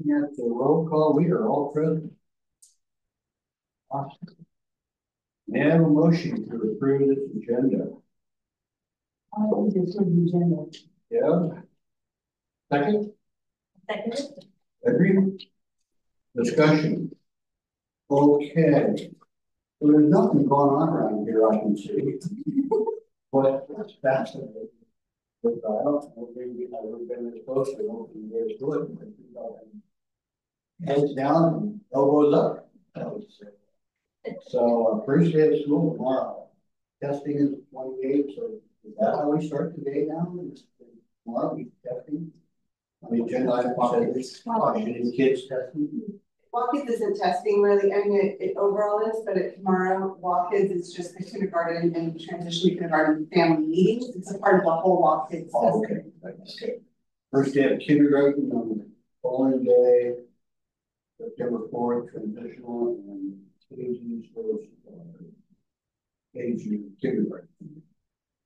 At the roll call, we are all present. Awesome. May I have a motion to approve this agenda? I think it's for the agenda. Yeah. Second? Second. Agree? Discussion. Okay. So there's nothing going on around here I can see. But that's fascinating. But I don't know, maybe I've ever been this close to opening doors to it. Heads down, elbows up. So first day of school tomorrow. Testing is 28, so is that how we start the day now? Tomorrow we testing? On the agenda item says caution kids testing. Walk-Kids isn't testing really, I mean it overall is, but tomorrow Walk-Kids is just the kindergarten and transition to kindergarten family meetings. It's a part of the whole Walk-Kids testing. Oh, okay. Okay. First day of kindergarten on the following day, September 4th, transitional and KG schools, KG kindergarten.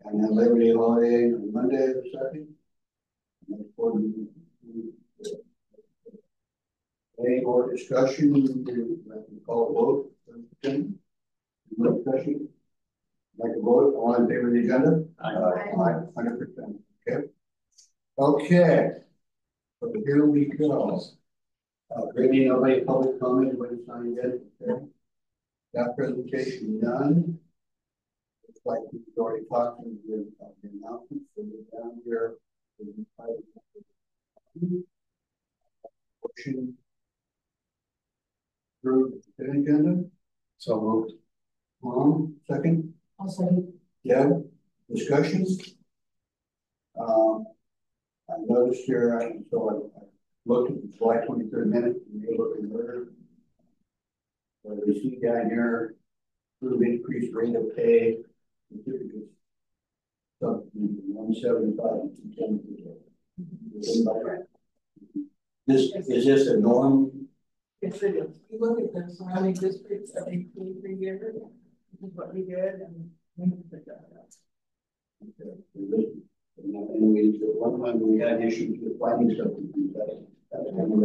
And then Labor Day holiday on Monday the 2nd. Any more discussion? We can call a vote. No discussion. Like a vote, all in favor of the agenda? Aye. 100%. Okay. Okay. So here we go. Brittany, nobody public comment, nobody's not yet. Okay. That presentation done. Looks like we've already talked to the announcements. So we're down here. Motion. Approve the agenda. So moved. Second. I'll second. Yeah. Discussions. I noticed here, so I looked at the July 23rd minute and they look in order. So we see down here, approve increased rate of pay, certificates, something 175 and 210. Is this a norm? Yes, it is. You look at the surrounding districts, I think 3 years, this is what we did, and we did that. Okay. And we, one time we had issues with finding something. That's kind of a.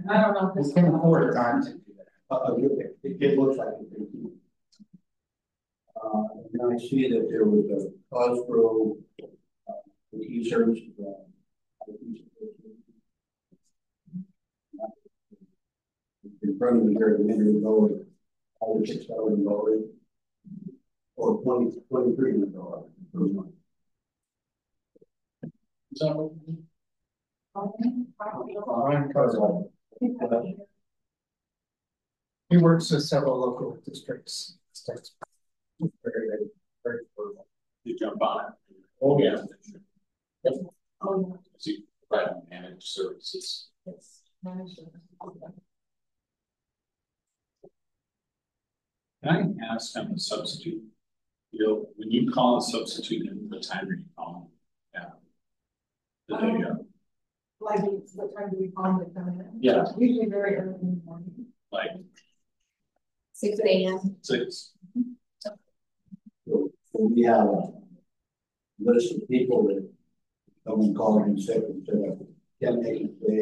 I don't know if this can afford times. It looks like it. And I see that there was a Cosgrove e-service. In front of me here, a minute ago, over $6,000 or $23 per month. So, he works with several local districts. Very you jump on it. Oh, yeah. So you provide managed services. Yes. Managed services. Can I ask on the substitute? You know, when you call a substitute in, the time are you calling? Yeah. The day of. Like, what time do we call them to come in? Yeah. Usually very early in the morning. Like 6 a.m. 6. So we have a list of people that someone called in sick and said, can they stay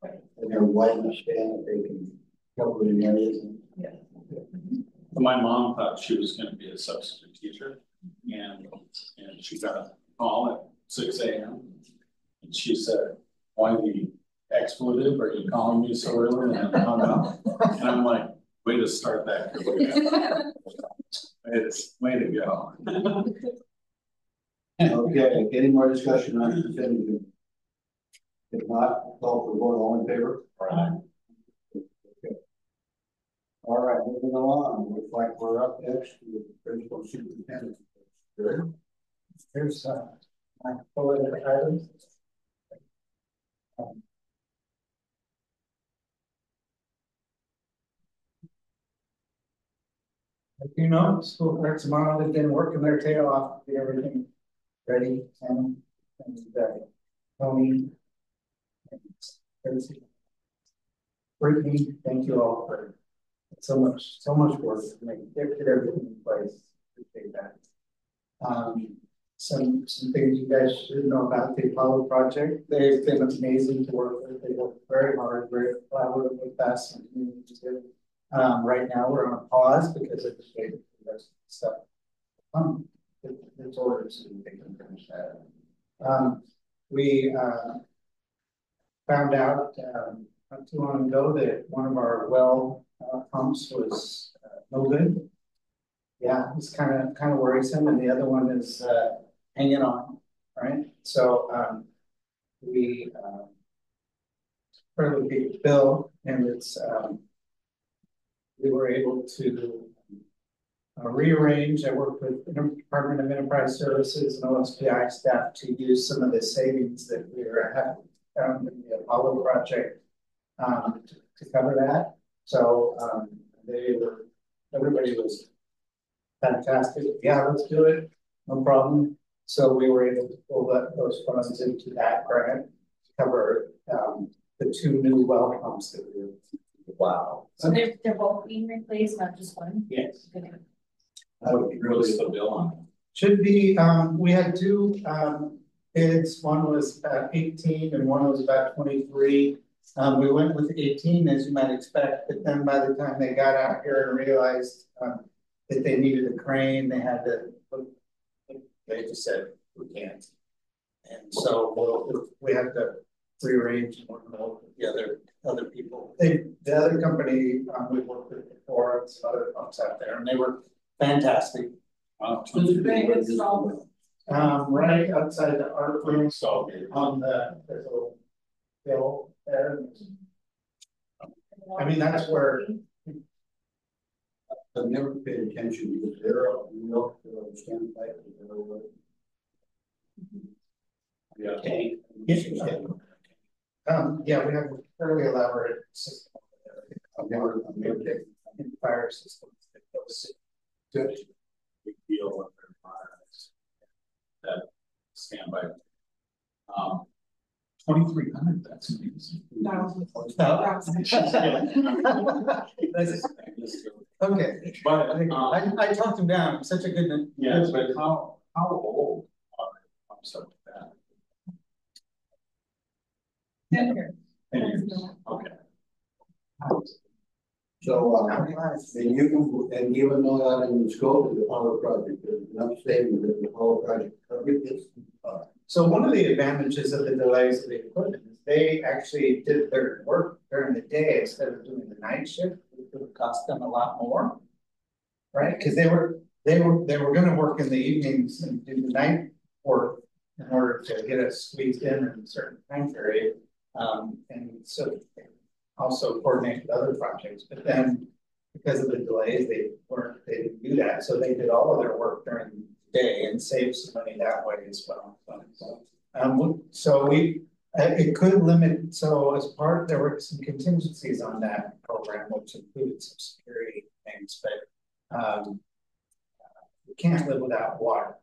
and they're white enough stand that they can cover in areas. Yeah. My mom thought she was going to be a substitute teacher, and she got a call at 6 a.m. and she said, "Why the expletive are you calling me so early?" And I hung up. And I'm like, "Way to start that career." It's way to go. Okay, any more discussion on this? If not, call for vote. All in favor? Right. Okay. All right, moving along. Looks like we're up next to the principal superintendent. Good. Here's my bulleted items. As you know, school starts tomorrow. They've been working their tail off to get everything ready and Tony and Tracy. Brittany, thank you all for so much work to get everything in place. Appreciate that. some things you guys should know about the Apollo project. They've been amazing to work with. They work very hard, very collaborative with us and community too. Right now we're on a pause because of the state of the rest of the stuff. It's orders and they can finish that. We found out not too long ago that one of our well pumps was no good. Yeah, it's kind of worrisome, and the other one is hanging on, right? So we fairly big bill, and it's we were able to rearrange. I worked with the Department of Enterprise Services and OSPI staff to use some of the savings that we were found in the Apollo project to cover that. So everybody was fantastic. Yeah, let's do it. No problem. So we were able to pull those funds into that grant to cover the 2 new well pumps that we were. Wow. So they're both being replaced, not just one? Yes. Okay. That would be really What's the bill on it? Should be, we had 2 bids. One was about 18 and one was about 23. We went with 18, as you might expect, but then by the time they got out here and realized that they needed a crane, they had to, they just said, we can't. And so we have to rearrange and work with the other people. The other company we worked with before, and some other folks out there, and they were fantastic. Right outside the art room, so on there's a little hill there. I mean, that's where. I've never paid attention because they're milk standpipe. Yeah. Okay. Yeah, we have a fairly elaborate system there. In fire systems that goes Good. Big deal with their products that standby. 2,300. That's amazing. Okay, But I talked him down. Such a good. yes, but how old are pumps up to that? 10 years. 10 years. Okay. So, and you can, and even though that in the scope of the Apollo project, there's enough statement that the Apollo project covered this. So one of the advantages of the delays of the equipment is they actually did their work during the day instead of doing the night shift, which would have cost them a lot more, right? Because they were going to work in the evenings and do the night work in order to get us squeezed in a certain time period, and so also coordinate with other projects. But then because of the delays, they didn't do that, so they did all of their work during the day and saved some money that way as well. So it could limit. So as part, there were some contingencies on that program, which included some security things, but we can't live without water,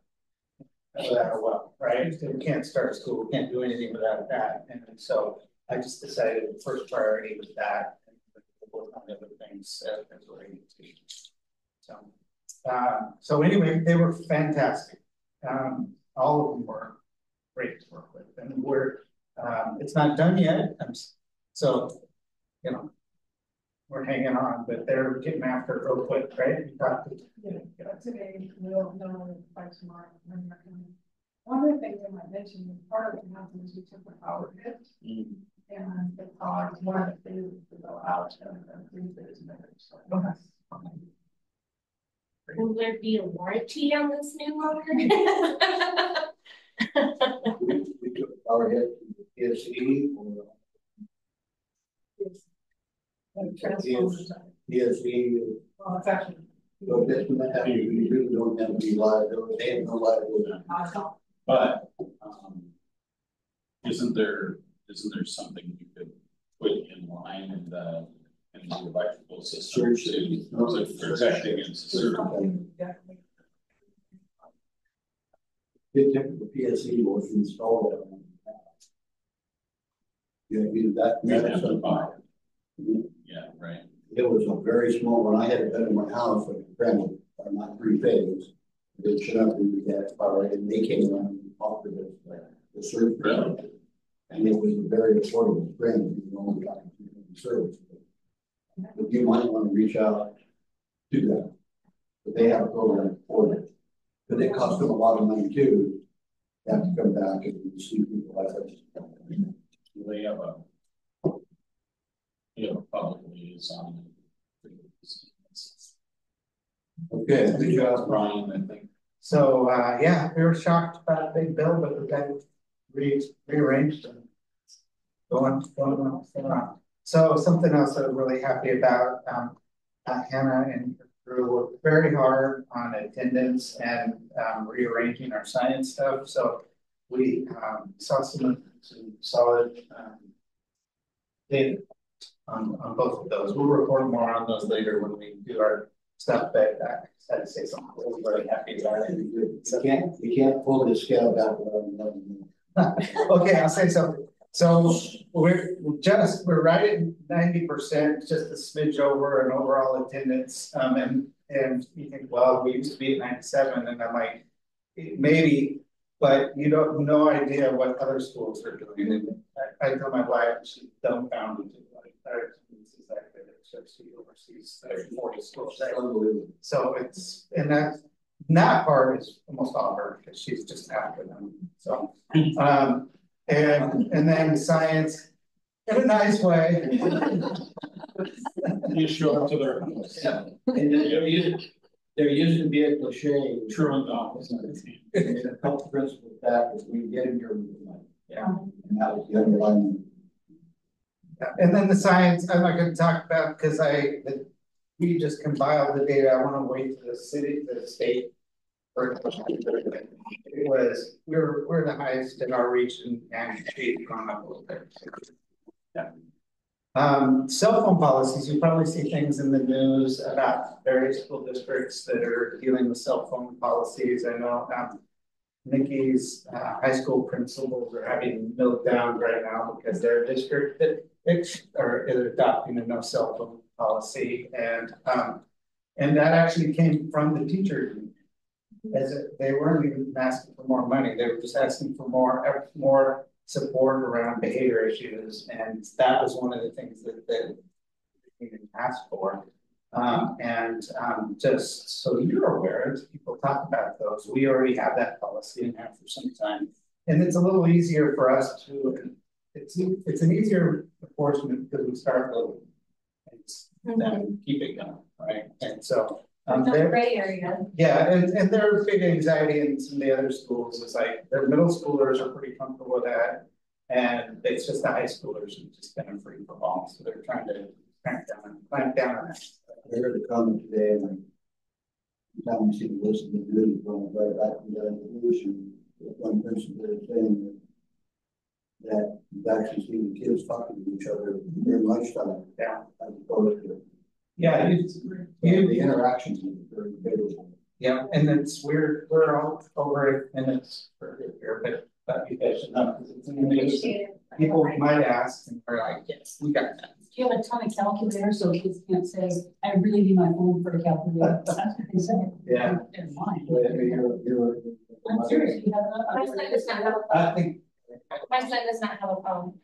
without a well, right? We can't start school, we can't do anything without that. And so I just decided the first priority was that, and we'll work on other things as we're able to. So anyway, they were fantastic. All of them were great to work with, and it's not done yet. So, we're hanging on, but they're getting after it real quick, right? Today we'll know by tomorrow. One of the things I might mention is part of what happened is we took the power hit, and it caused one of the things to go out and things that is better. So Will there be a warranty on this new motor? We took our head to PSE or PSE. it's actually. So this one happens, you really don't have any liability, they have no liability. But isn't there something you could put in line in the electrical system to protect against the certain? The technical PSE was installed. That's a fire. Yeah, right. It was a very small one. I had it done in my house, but granted, I'm not 3 phase. They should not be that far, and they came around and offered us the service. Really? And it was a very affordable brand, you know, only got service. But you might want to reach out to them. But they have a program for it. But it costs them a lot of money too. They have to come back and see people like that. They have a public liaison. Okay, good job. Brian, I think. So, yeah, we were shocked about the big bill, but we got rearranged and going on. So something else I'm really happy about, Hannah and her crew worked very hard on attendance and rearranging our science stuff. So we saw some solid data on both of those. We'll report more on those later when we do our stuff, but I just had to say something. We're really happy about it. You can't pull the scale back without Okay, I'll say something. So we're right at 90%, just a smidge over in overall attendance. And you think, well, we used to be at 97, and I'm like, maybe, but you don't no idea what other schools are doing. And I tell my wife, she's dumbfounded. Like, this is exactly that she oversees 40 schools. So it's, and that part is almost all her because she's just after them. So and then science in a nice way. You show up to their house. Yeah. And there used to be a cliche. True and not. And a couple principles back is we get in your money. Yeah. And that was the underlying. And then the science, I'm not going to talk about because we just compiled the data. I want to wait to the state. It was we're the highest in our region, and we've gone up a little bit. Yeah. Cell phone policies. You probably see things in the news about various school districts that are dealing with cell phone policies. I know Nikki's high school principals are having meltdowns right now because their district that are adopting a no cell phone policy, and that actually came from the teachers. As they weren't even asking for more money, they were just asking for more support around behavior issues, and that was one of the things that they asked for. Just so you're aware, as people talk about those, we already have that policy in there for some time, and it's a little easier for us to. It's an easier enforcement because we start low and then keep it going, right? And so. Gray area. Yeah, and their big anxiety in some of the other schools is like their middle schoolers are pretty comfortable with that, and it's just the high schoolers who just kind of free for all. So they're trying to clamp down on that. I heard a comment today, and time you see the list of the news going right back to the news, and one person was saying that you've actually seen the kids talking to each other during lunchtime. Yeah. As opposed to yeah, the interactions are very favorable. Yeah, and we're all over it, and it's perfect here, but you guys should know because it's in the news. People might ask, and we're like, yes, we got that. Do you have a ton of calculators so kids can't say, I really need my phone for a calculator? That's what they say. Yeah. They're fine. I'm serious. You have My son does not have a I phone. think. My son does not have a phone.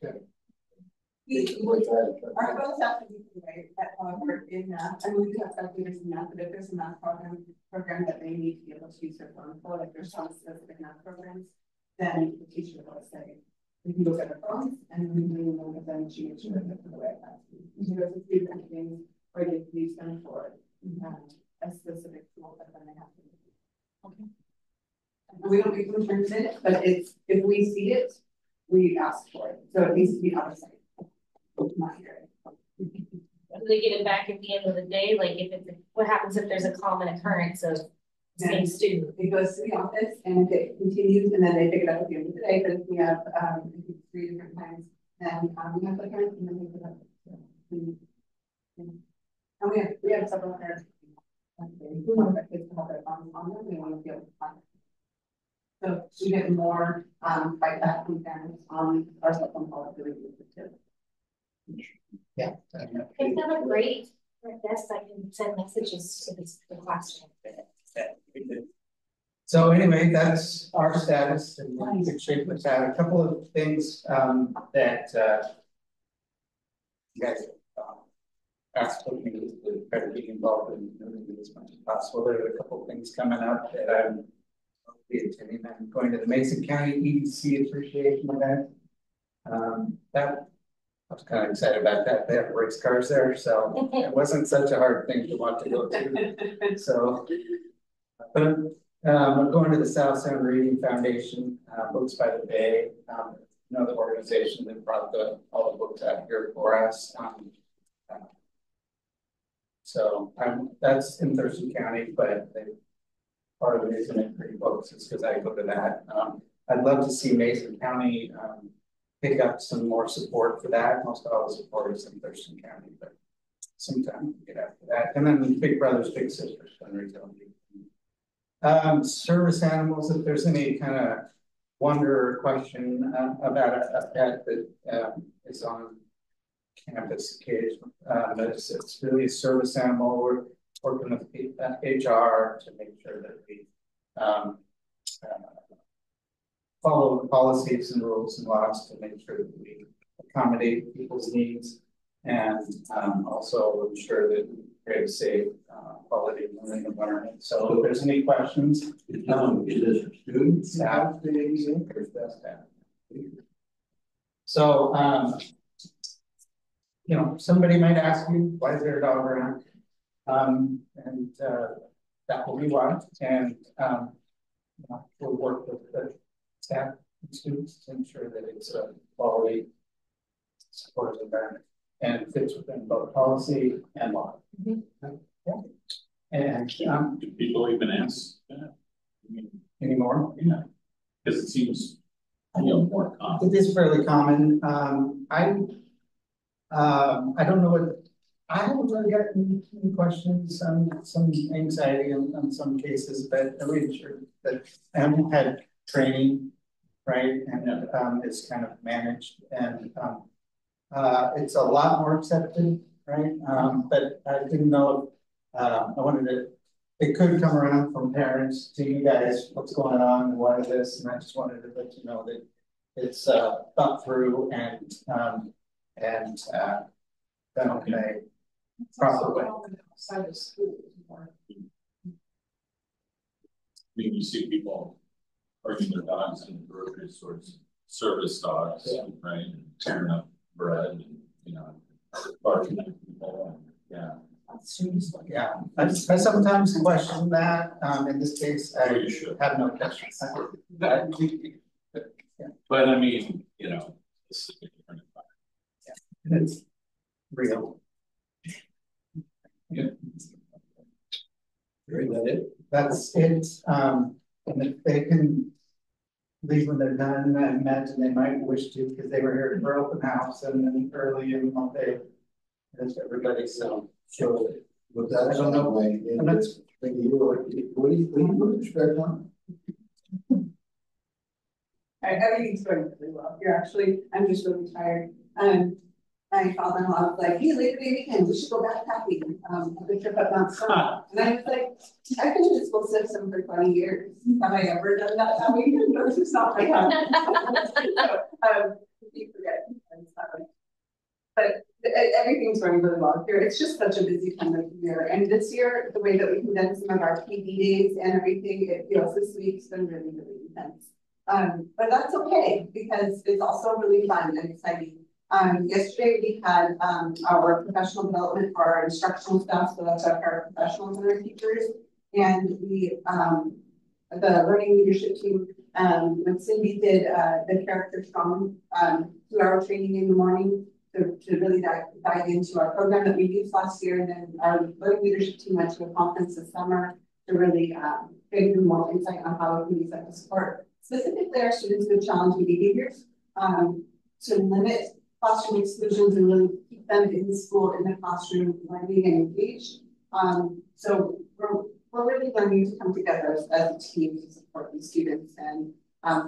Our phones have to be right, that however in math, I mean, we do have calculators in math, but if there's a math program that they need to be able to use their phone for, like there's some specific math programs, then the teacher will say, we can look at their phones and we can know that then she makes sure that they're the way class. You know, it's a few different things where they can use them for a specific tool that then they have to do. Okay. And we don't make them turn it, but it's if we see it, we ask for it. So it needs to be out of sight. Not here. Do they get it back at the end of the day? Like if it's what happens if there's a common occurrence of same student? It goes to the office and it continues, and then they pick it up at the end of the day. But if we have I think 3 different times, then we have the parents and then they pick it up. And we have several parents who want their kids to have their phones on them. They want to be able to find it. So we get more feedback from parents on our cell phone policy too. Yeah. They have a great desk. I can send messages to the classroom. So anyway, that's our status and we're in good shape with that. A couple of things that you guys asked of me to try to be involved in as much as possible. There are a couple of things coming up that I'm be attending. I'm going to the Mason County EDC Appreciation event. That I was kind of excited about that. They have race cars there, so it wasn't such a hard thing to want to go to. So, but I'm going to the South Sound Reading Foundation, Books by the Bay, another organization that brought all the books out here for us. So that's in Thurston County, but part of the reason I create books is because I go to that. I'd love to see Mason County pick up some more support for that. Most all the support is in Thurston County, but sometime we get after that. And then Big Brothers Big Sisters fundraising. Service animals, if there's any kind of wonder or question about a pet that is on campus occasionally, it's really a service animal. We're working with HR to make sure that we follow the policies and rules and laws to make sure that we accommodate people's needs and also ensure that we create a safe, quality learning environment. So if there's any questions, is this for students? Staff, so you know, somebody might ask you, why is there a dog around? And that will be why. And we'll work with the staff and students to ensure that it's a quality supportive environment and fits within both policy and law. Mm-hmm. Yeah. And do people even ask that? Anymore? Yeah, because it seems more common. It is fairly common. I don't know what. I haven't really gotten any questions, some anxiety in some cases, but I'm really sure that I haven't had training, right? And it's kind of managed and it's a lot more accepted, right? But I didn't know if I wanted to, it could come around from parents to you guys, what's going on and why this, and I just wanted to let you know that it's thought through and done okay. Proper way. Outside of school. I mean, you see people bringing their dogs in the grocery stores, service dogs, right? And tearing up bread and, barking at people. And, yeah. Yeah. I sometimes question that. In this case, I have no questions. But I mean, this is a different environment. Yeah. It's real. Yeah. Is that it? That's it. And if they can leave when they're done, I imagine they might wish to because they were here for open house and then early in the day. That's everybody. So With that, I don't know. What do you expect on? Everything's going really well. I'm just really tired. My father-in-law was like, hey, Labor Day weekend, we should go backpacking. A good trip up Mount Sinai. And I was like, I've been in the school system for 20 years. Have I ever done that weekend? No, it's not my time. You forget. But everything's running really well here. It's just such a busy time of year. And this year, the way that we condensed some of our PD days and everything, it feels this week's been really, really intense. But that's okay because it's also really fun and exciting. Yesterday we had our professional development for our instructional staff, so that's our paraprofessionals and our teachers, and we the learning leadership team when Cindy did the character strong 2-hour training in the morning to really dive into our program that we used last year, and then our learning leadership team went to a conference this summer to really give them more insight on how we can use that to support specifically our students with challenging behaviors to limit classroom exclusions and really keep them in school in the classroom learning and engaged. So we're really learning to come together as a team to support these students and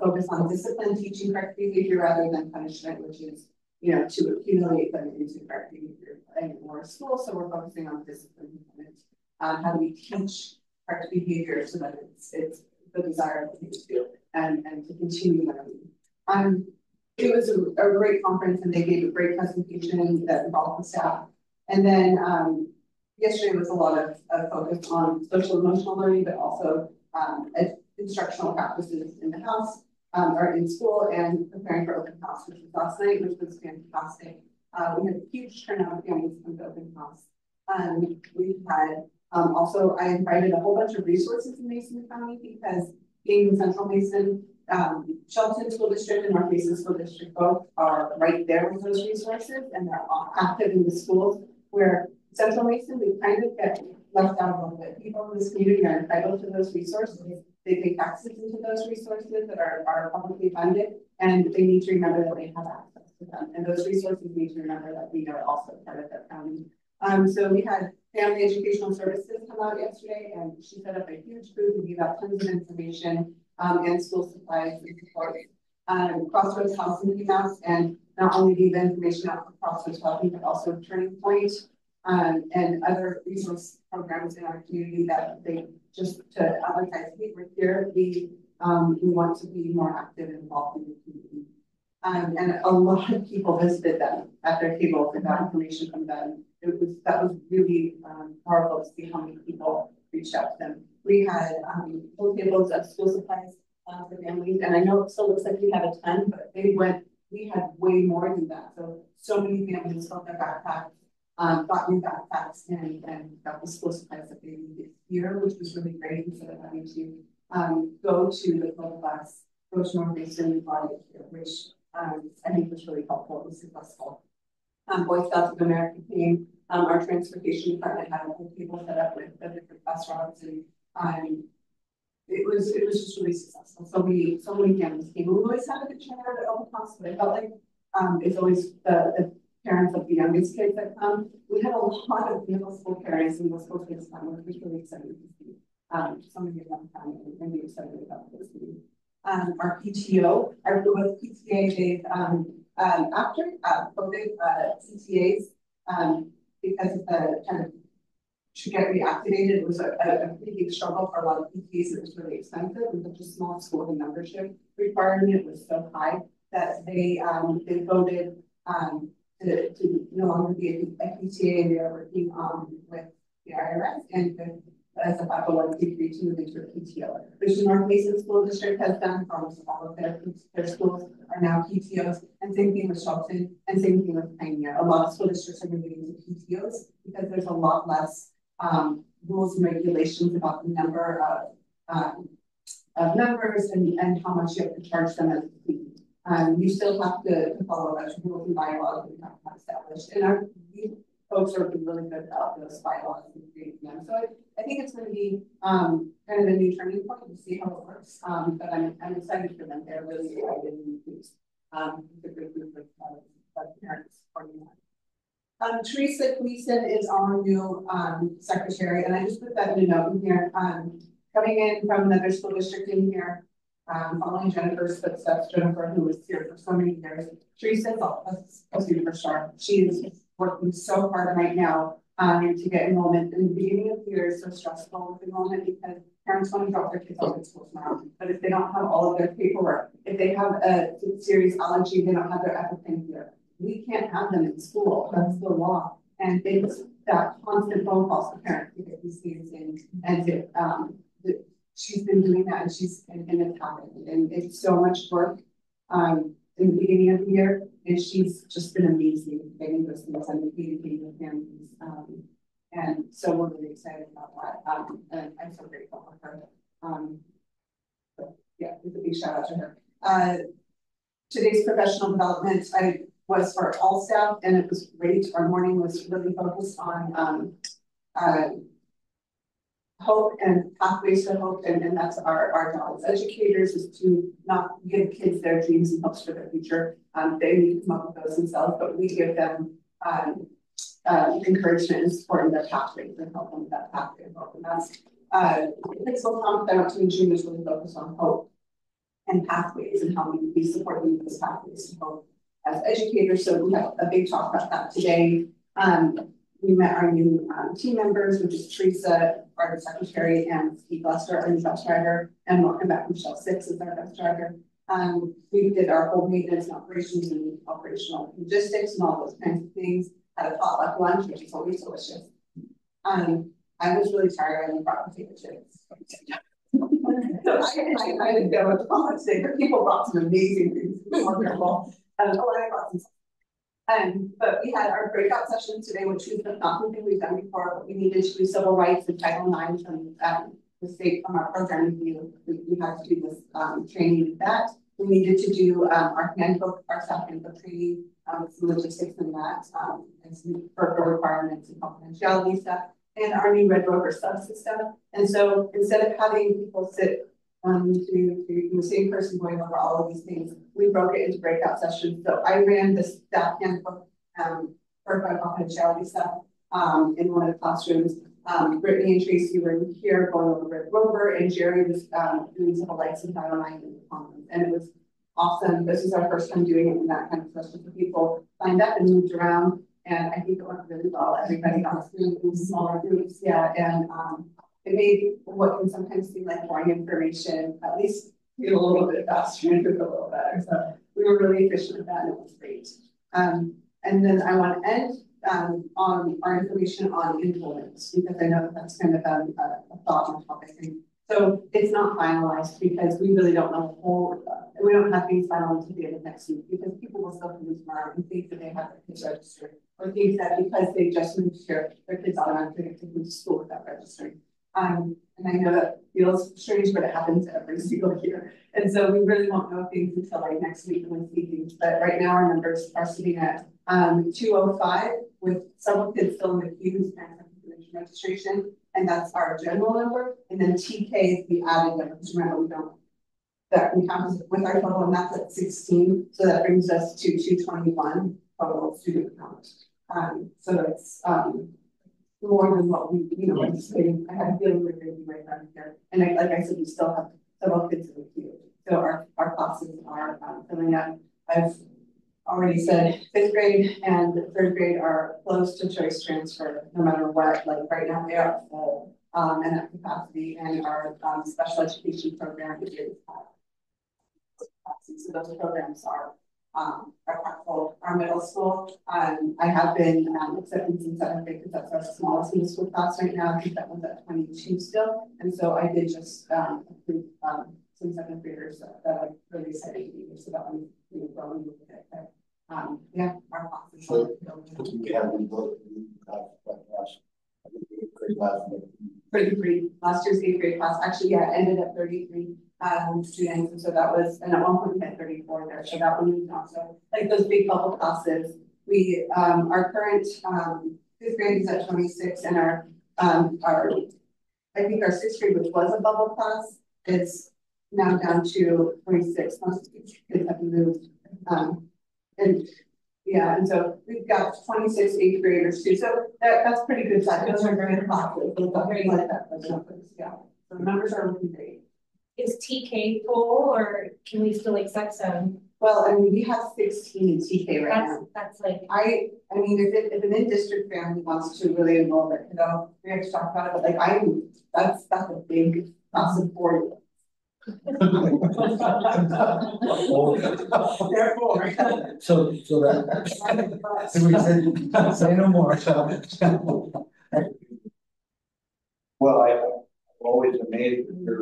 focus on discipline, teaching correct behavior rather than punishment, which is to accumulate them into correct behavior in more school. So we're focusing on discipline components. How do we teach correct behavior so that it's the desire of things to do and to continue learning. It was a great conference and they gave a great presentation that involved the staff. And then yesterday was a lot of focus on social emotional learning, but also instructional practices in the house or in school and preparing for open house, which was last night, which was fantastic. We had a huge turnout of families from the open house. We've had also, I invited a whole bunch of resources in Mason County because being in Central Mason, Shelton School District and North Mason School District both are right there with those resources and they're active in the schools, where Central Mason, we kind of get left out a little bit. People in this community are entitled to those resources. They pay taxes into those resources that are publicly funded, and they need to remember that they have access to them. And those resources need to remember that we are also part of their county. So we had Family Educational Services come out yesterday, and she set up a huge booth and gave out tons of information and school supplies and support. Crossroads Housing came out and not only gave information out for Crossroads Housing, but also Turning Point and other resource programs in our community that they just to advertise. We're here. We want to be more active and involved in the community. And a lot of people visited them at their tables and got information from them. That was really powerful to see how many people reached out to them. We had full tables of school supplies for families, and I know it still looks like we had a ton, but we had way more than that. So many families got their backpacks, got new backpacks, and got the school supplies that they needed here, which was really great instead of having to go to the club class, go to North Mason and buy it here, which I think was really helpful and successful. Boy Scouts of America came. Our transportation department had a whole table set up with the different bus routes, and it was just really successful. So many families came. We always had a good turnout at open house, but I felt like it's always the parents of the youngest kids that come. We had a lot of middle school parents and middle school kids come, which was really exciting to see. Some of them come and really excited about this meeting. Our PTO, our PTA, they've after COVID, CTAs, because of the kind of to get reactivated, it was a pretty big struggle for a lot of PTAs. It was really expensive, and such a small school, the membership requirement was so high that they voted to no longer be a PTA, and they are working with the IRS and as a 501c3 to move into a PTO, which the North Mason School District has done. Almost all of their schools are now PTOs, and same thing with Shelton, and same thing with Pioneer. A lot of school districts are moving into PTOs because there's a lot less rules and regulations about the number of members and how much you have to charge them as a fee. You still have to follow those rules and bylaws that we have established, and folks are really good about those bylaws and creating them. So I think it's going to be kind of a new turning point to see how it works. But I'm excited for them. They're really excited and pleased. The great group of parents supporting that. Teresa Gleason is our new secretary, and I just put that in a note in here. Coming in from another school district in here, following Jennifer's footsteps. Jennifer, who was here for so many years. Teresa's a superstar. She is working so hard right now to get enrollment. In the beginning of the year is so stressful with enrollment because parents want to drop their kids off at school tomorrow. But if they don't have all of their paperwork, if they have a serious allergy, they don't have their EpiPen here. We can't have them in school. That's the law. And it's that constant phone calls to parents to get these things in. And she's been doing that, and it's happened. And it's so much work in the beginning of the year. And she's just been amazing getting those things and communicating with families. And so we're really excited about that. And I'm so grateful for her. So yeah, it's a big shout out to her. Today's professional development was for all staff, and it was great. Our morning was really focused on hope and pathways to hope, and that's our job as educators, is to not give kids their dreams and hopes for their future. They need to come up with those themselves, but we give them encouragement and support in their pathways and help them with that pathway of hope. And that's the principal talk that I went to in June was really focused on hope and pathways and how we support them with those pathways to hope as educators. So we have a big talk about that today. we met our new team members, which is Teresa, our secretary, and Steve Lester, our new bus driver, and welcome back Michelle Six as our bus driver. We did our whole maintenance and operations and operational logistics and all those kinds of things. Had a potluck lunch, which is always delicious. I was really tired and brought potato chips. So I didn't go with all today, but people brought some amazing things. Wonderful. I brought some. But we had our breakout session today, which is not something we've done before, but we needed to do civil rights and Title IX from the state from our program review. We had to do this training with that. We needed to do our handbook, our staff handbook training, some logistics in that, and some FERPA requirements and confidentiality stuff, and our new Red Rover subsystem. And so instead of having people sit to the same person going over all of these things, we broke it into breakout sessions. So I ran the staff handbook for confidentiality stuff in one of the classrooms. Brittany and Tracy were here going over Red Rover, and Jerry was doing civil rights and Title IX in the commons, and it was awesome. This is our first time doing it in that kind of session. So people signed up and moved around, and I think it went really well. Everybody got in smaller groups, yeah, and it made what can sometimes seem like boring information at least feel a little bit faster and a little better. So we were really efficient with that, and it was great. And then I want to end on our information on influence, because I know that's kind of a thought on topic. And so it's not finalized because we really don't know the whole, we don't have things final until the end of next week, because people will still come tomorrow and think that they have their kids registered, or think that because they just moved here, their kids automatically get to move to school without registering. And I know that feels strange, but it happens every single year. And so we really won't know things until like next week when we see things. But right now our numbers are sitting at 205, with several kids still in the queue whose parents have information registration, and that's our general number. And then TK is the added number, because remember we don't, that we count with our total, and that's at 16. So that brings us to 221 total student count. So it's more than what we, anticipating. I had a feeling we were going to be right around here. And like I said, we still have several kids in the queue. So our classes are filling up. I've already said 5th grade and 3rd grade are close to choice transfer, no matter what. Like right now they are full and at capacity, and our special education program is so those programs are full. Our middle school, I have been accepting some 7th grade because that's our smallest middle school class right now. I think that one's at 22 still, and so I did just approve some 7th graders that I'm really excited to be here. So that one growing with it. But yeah, our classes. So we have one vote. Last year's 8th grade class actually, yeah, ended at 33 students, and so that was, and at one point we had 34 there, so that one moved on. So like those big bubble classes, we our current 5th grade is at 26, and our I think our 6th grade, which was a bubble class, is now down to 26. Most kids have moved, and yeah, and so we've got 26 8th graders too. So that's pretty good size. Those are very classes. Very like that. Yeah. So the numbers are looking great. Is TK full, or can we still accept some? Well, I mean, we have 16 in TK right now. That's like I mean, if an in-district family wants to really enroll it, we have to talk about it. But like that's a big class of 40. Therefore, so that so we said say no more. Well, I'm always amazed with your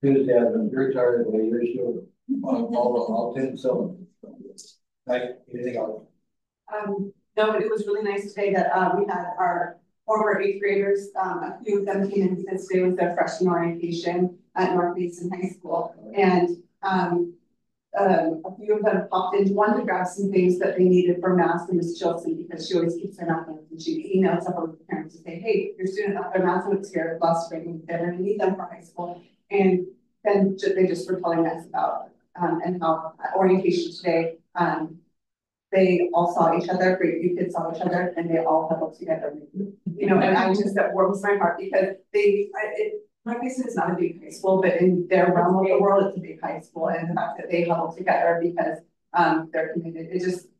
enthusiasm. You're tired of the issue on all 10 cylinders. Like anything else? No, it was really nice today that we had our former 8th graders. A few of them came in because today was their freshman orientation at North Mason High School, and a few of them popped in, one to grab some things that they needed for math from Miss Chilson, because she always keeps her math notes, and she emailed several of the parents to say, hey, your student left their math notes here last spring, they're going to need them for high school. And then they just were telling us about and how orientation today, they all saw each other, great few kids saw each other, and they all huddled together. And I just, that warms my heart, because North Mason is not a big high school, but in their realm of the world, it's a big high school. And the fact that they huddled together because they're committed.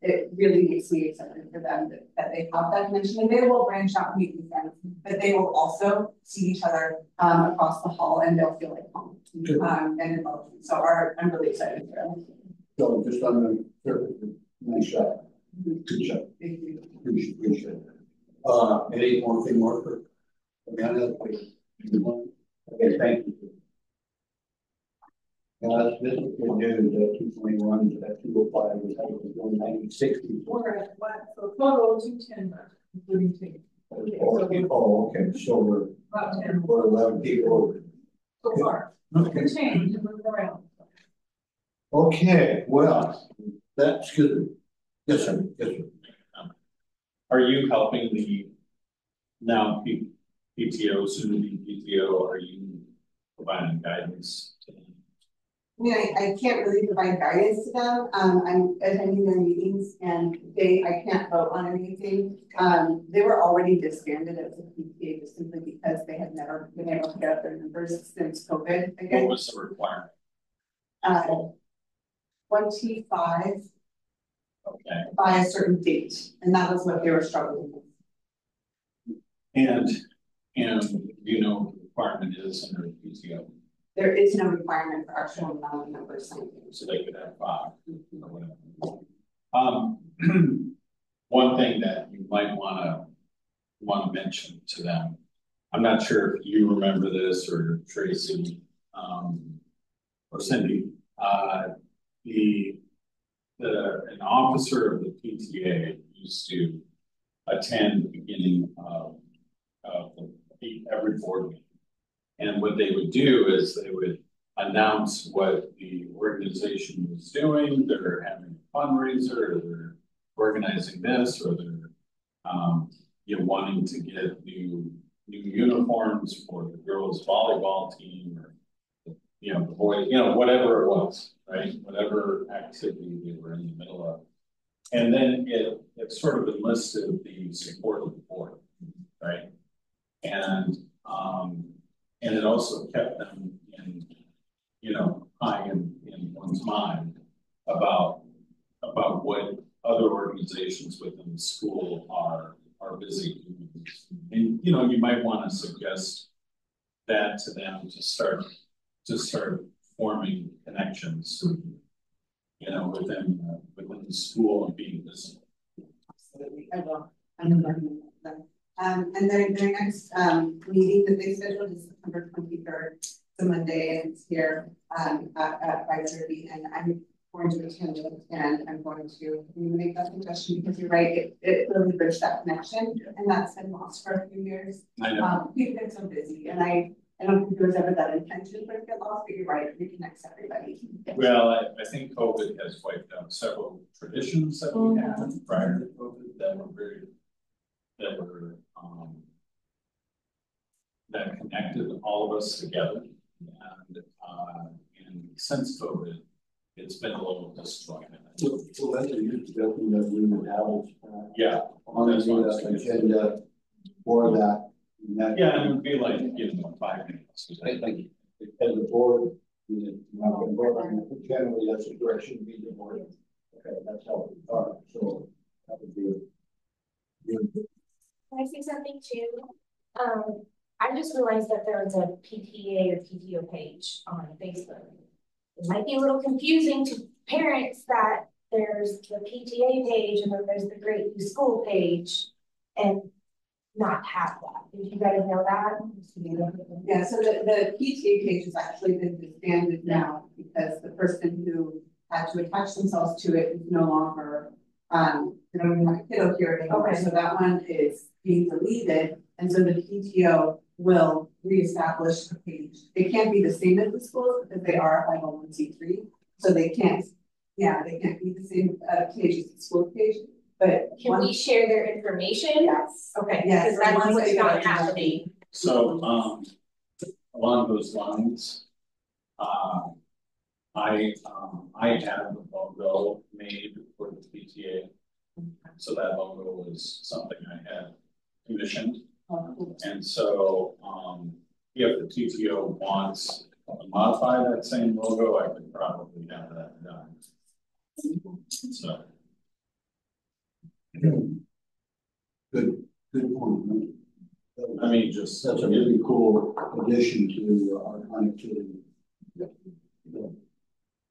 It really makes me excited for them that they have that connection, and they will branch out and meet with friends, but they will also see each other across the hall, and they'll feel like home and involved. So I'm really excited for them. So just on the surface, nice shot. Good job. Thank you. Appreciate it. Anything more for Amanda? Okay, thank you. This is good news, 221 to 205 is how it's going 1960. We're at what, so total 210, including two. Oh, okay, so About 10 we're 11 people. so far. Good change, and move around. Okay, well, that's good. Yes, sir. Yes, sir. Are you helping the now PTO, soon to be PTO? Are you providing guidance to them? I mean, I can't really provide guidance to them. I'm attending their meetings, and I can't vote on anything. They were already disbanded as a PTA just simply because they had never been able to get up their numbers since COVID again. What was the requirement? 25 Okay. by a certain date, and that was what they were struggling with. And you know what the requirement is under PTO? There is no requirement for actual numbers. So they could have 5 or whatever. One thing that you might want to mention to them, I'm not sure if you remember this or Tracy or Cindy, an officer of the PTA used to attend the beginning of every board meeting. And what they would do is they would announce what the organization was doing. They're having a fundraiser, or they're organizing this, or they're wanting to get new uniforms for the girls' volleyball team, or the boys, whatever it was, right? Whatever activity they were in the middle of. And then it sort of enlisted the support of the board, right? And it also kept them high in one's mind about what other organizations within the school are busy doing. And you might want to suggest that to them to start forming connections, within the school and being visible. Absolutely, I will. I'm learning them. And their next meeting that they scheduled is September 23rd. It's a Monday, and it's here at 5:30. And I'm going to attend it, and I'm going to make that suggestion because you're right. It really bridged that connection, and that's been lost for a few years. I know. We've been so busy, and I don't think there was ever that intention for it to get lost. But you're right. It reconnects everybody. Well, I think COVID has wiped out several traditions that we had prior to COVID that connected all of us together, and since COVID, it's been a little disjointed. So that's a huge discussion that we would have. Yeah, on the agenda for that. Yeah, and it would be like 5 minutes. Thank you. As a board, generally that's the direction we the board. Okay, that's how we thought. So that would be. Can I say something too? I just realized that there's a PTA or PTO page on Facebook. It might be a little confusing to parents that there's the PTA page and then there's the Grapeview school page and not have that. Did you guys know that? Yeah, so the PTA page has actually been disbanded now because the person who had to attach themselves to it is no longer, they don't even have a kiddo here anymore. Okay. So that one is being deleted. And so the PTO will reestablish the page. It can't be the same as the schools because they are a 501c3. So they can't be the same page as the school page. But can we share their information? Yes. Okay. Yes. Because that's what's not happening. So along those lines, I have a logo made for the PTA. So that logo was something I had commissioned. And so if the PTO wants to modify that same logo, I could probably have that done. So, Good point. I mean, just. That's a really cool addition to our connectivity.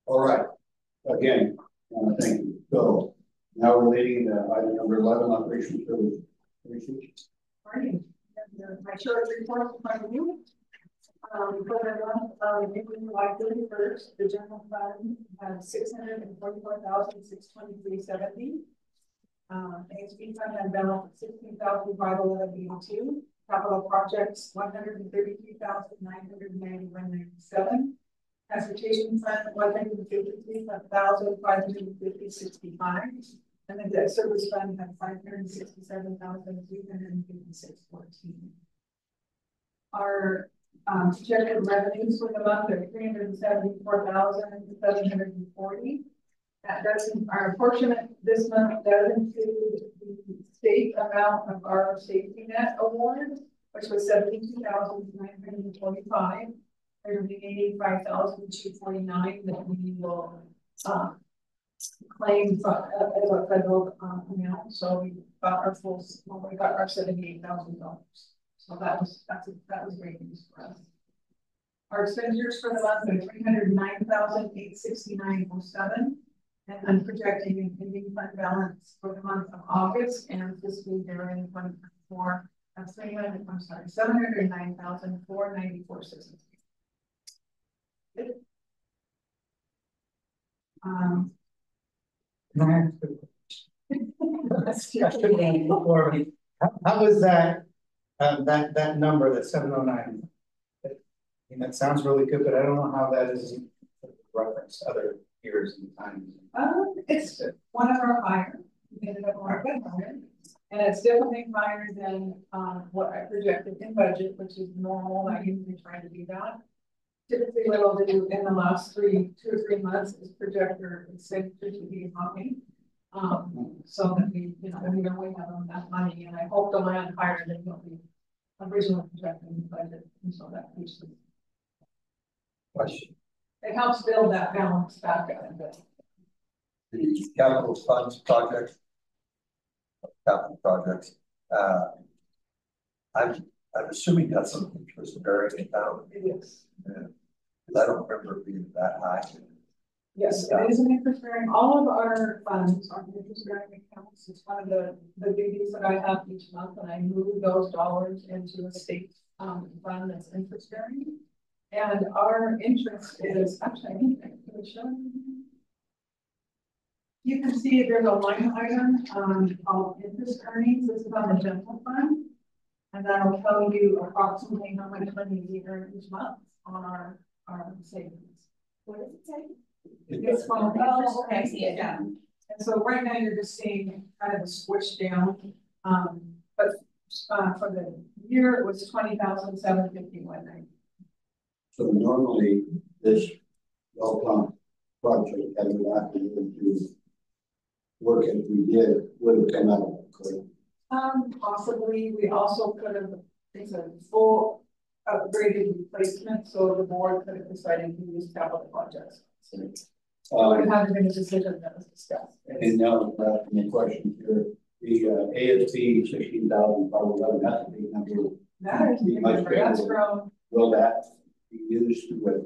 All right, again, thank you. So now we're leading to item number 11, operational service. Morning. My short report in front of you. For the month of July 31st, the general fund had $644,623.70. ASB fund had balance of $16,511.82. Capital projects $133,991.97. Transportation fund $153,550.65. And the debt service fund had $567,356.14. Our projected revenues for the month are $374,740. That doesn't, our apportionment this month does include the state amount of our safety net award, which was $72,945. There will be $85,249 that we will claim as a federal amount. So we got our full, well, we got our $78,000. So that was great news for us. Our expenditures for the month are $309,869.07. And I'm projecting an ending fund balance for the month of August and fiscal year in 2024 of $709,494.63. How was that that number, that 709? I mean, that sounds really good, but I don't know how that is reference other years and times. It's one of our higher. We ended up on a good higher, and it's definitely higher than what I projected in budget, which is normal. I usually try to do that. Typically, what I'll do in the last 2 or 3 months is project your expenditure to be high, so that we know we have enough money, and I hope to land higher than what we originally projected in the budget, and so that keeps it. Question. It helps build that balance back up a bit. The capital funds project, capital projects. I'm assuming that's some interest bearing account. It is. I don't remember it being that high. Yes, it is an interest bearing. All of our funds are interest bearing accounts. It's one of the duties that I have each month, and I move those dollars into a state fund that's interest bearing. And our interest is actually, I think I can show you. You can see there's a line item called interest earnings. This is on the general fund. And that'll tell you approximately how much money we earn each month on our savings. What does it say? It's called interest okay, I see it down. And so right now you're just seeing kind of a switch down. But for the year it was $20,751.90. So normally this well-planned project that we have to do work as we did would have come out, correct? Possibly. We also could have, it's a full upgraded replacement, so the board could have decided to use capital projects. So it would have been a decision that was discussed. And now the question here, the ASP 16,511, that's a big number. That is that's from. Will that be used with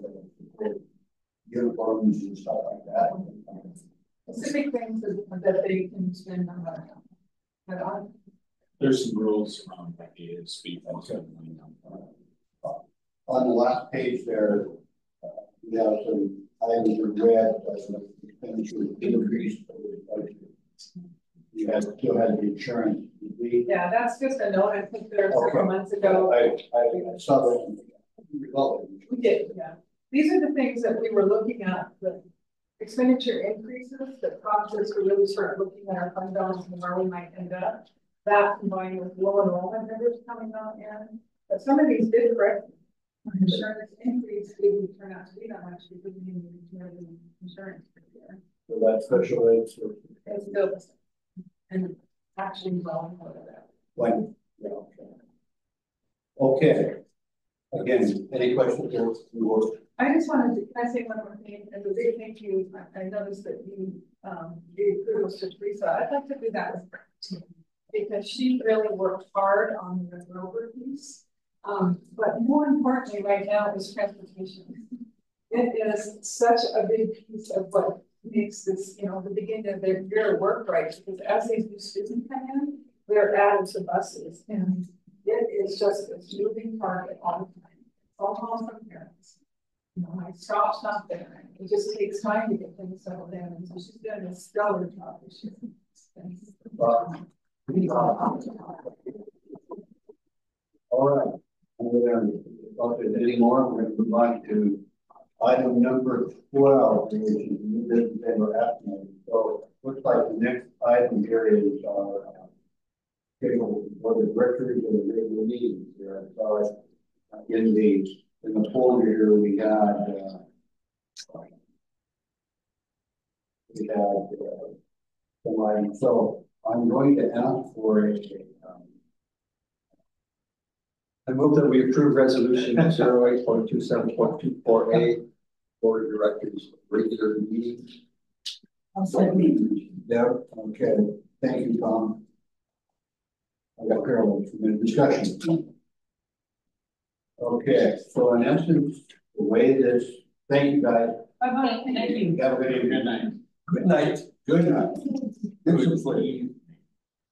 uniforms and stuff like that? Specific things that they can spend on that. There's some rules around like the ASP. On the last page there, we have some items in red as an expenditure increase. You had still had the insurance. Yeah, that's just a note. I think there several months ago. I saw that. We did, yeah. These are the things that we were looking at, the expenditure increases that prompted us to really start looking at our fund balance and where we might end up. That combined with low enrollment numbers coming on in. But some of these did correct. Insurance increase didn't turn out to be that much because we didn't need insurance for the year. So that special ed service. It's still the same. And actually well more than that. When? Yeah, okay. Again, any questions there? I just wanted to, can I say one more thing? As a big thank you, I noticed that you gave kudos to Teresa. I'd like to do that with her too, because she really worked hard on the Grover piece. But more importantly, right now is transportation. It is such a big piece of what makes this, you know, the beginning of their year work right. Because as these new students come in, they're added to buses, and it is just a moving target all the time. All calls from parents. You know, my stop's not there. It just takes time to get things settled in. And so she's doing a stellar job this year. All right. If there's any more, we're going to move on to item number 12, which is new business and we're asking. So looks like the next item here is our schedule for the directors and the regular meetings here. So in the folder here we got somebody. So I'm going to ask for a I move that we approve resolution 08.27.24A board of directors regular meetings. I'll second. Deb, okay, thank you, Tom. I got Carol for the discussion. Okay, so in essence, the way this, thank you guys. Bye-bye, thank you. Have a good night. Good night. Good night. Good sleep.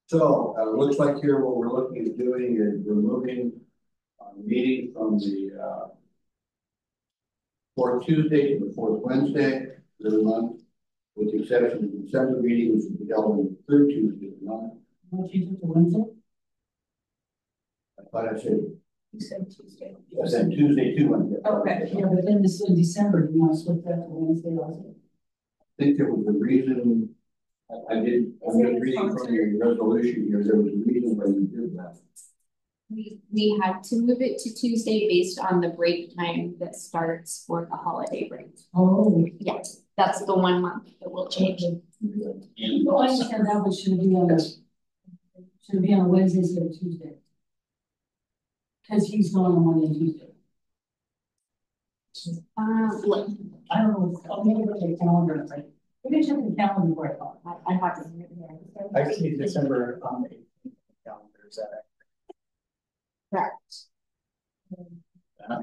So looks like here what we're looking at doing is removing meeting from the fourth Tuesday to the fourth Wednesday of the month, with the exception of the December meeting, which will be held on the third Tuesday of the month. What you do to Wednesday? I thought I said, You said Tuesday. I said Tuesday to Wednesday. Okay, yeah, but then this in December, do you want to switch that to Wednesday also? I think there was a reason. I'm just reading from your resolution here. There was a reason why you did that. We had to move it to Tuesday based on the break time that starts for the holiday break. Oh. Yeah, that's the 1 month that will change. Well, I understand that, but should it be on a Wednesday instead of Tuesday? Because he's going on Monday and Tuesday. Look, I don't know, I'll maybe look at the calendar, right? We can check the calendar before I call. I have it written here. I see December on the 18th calendar, is that Correct. I'll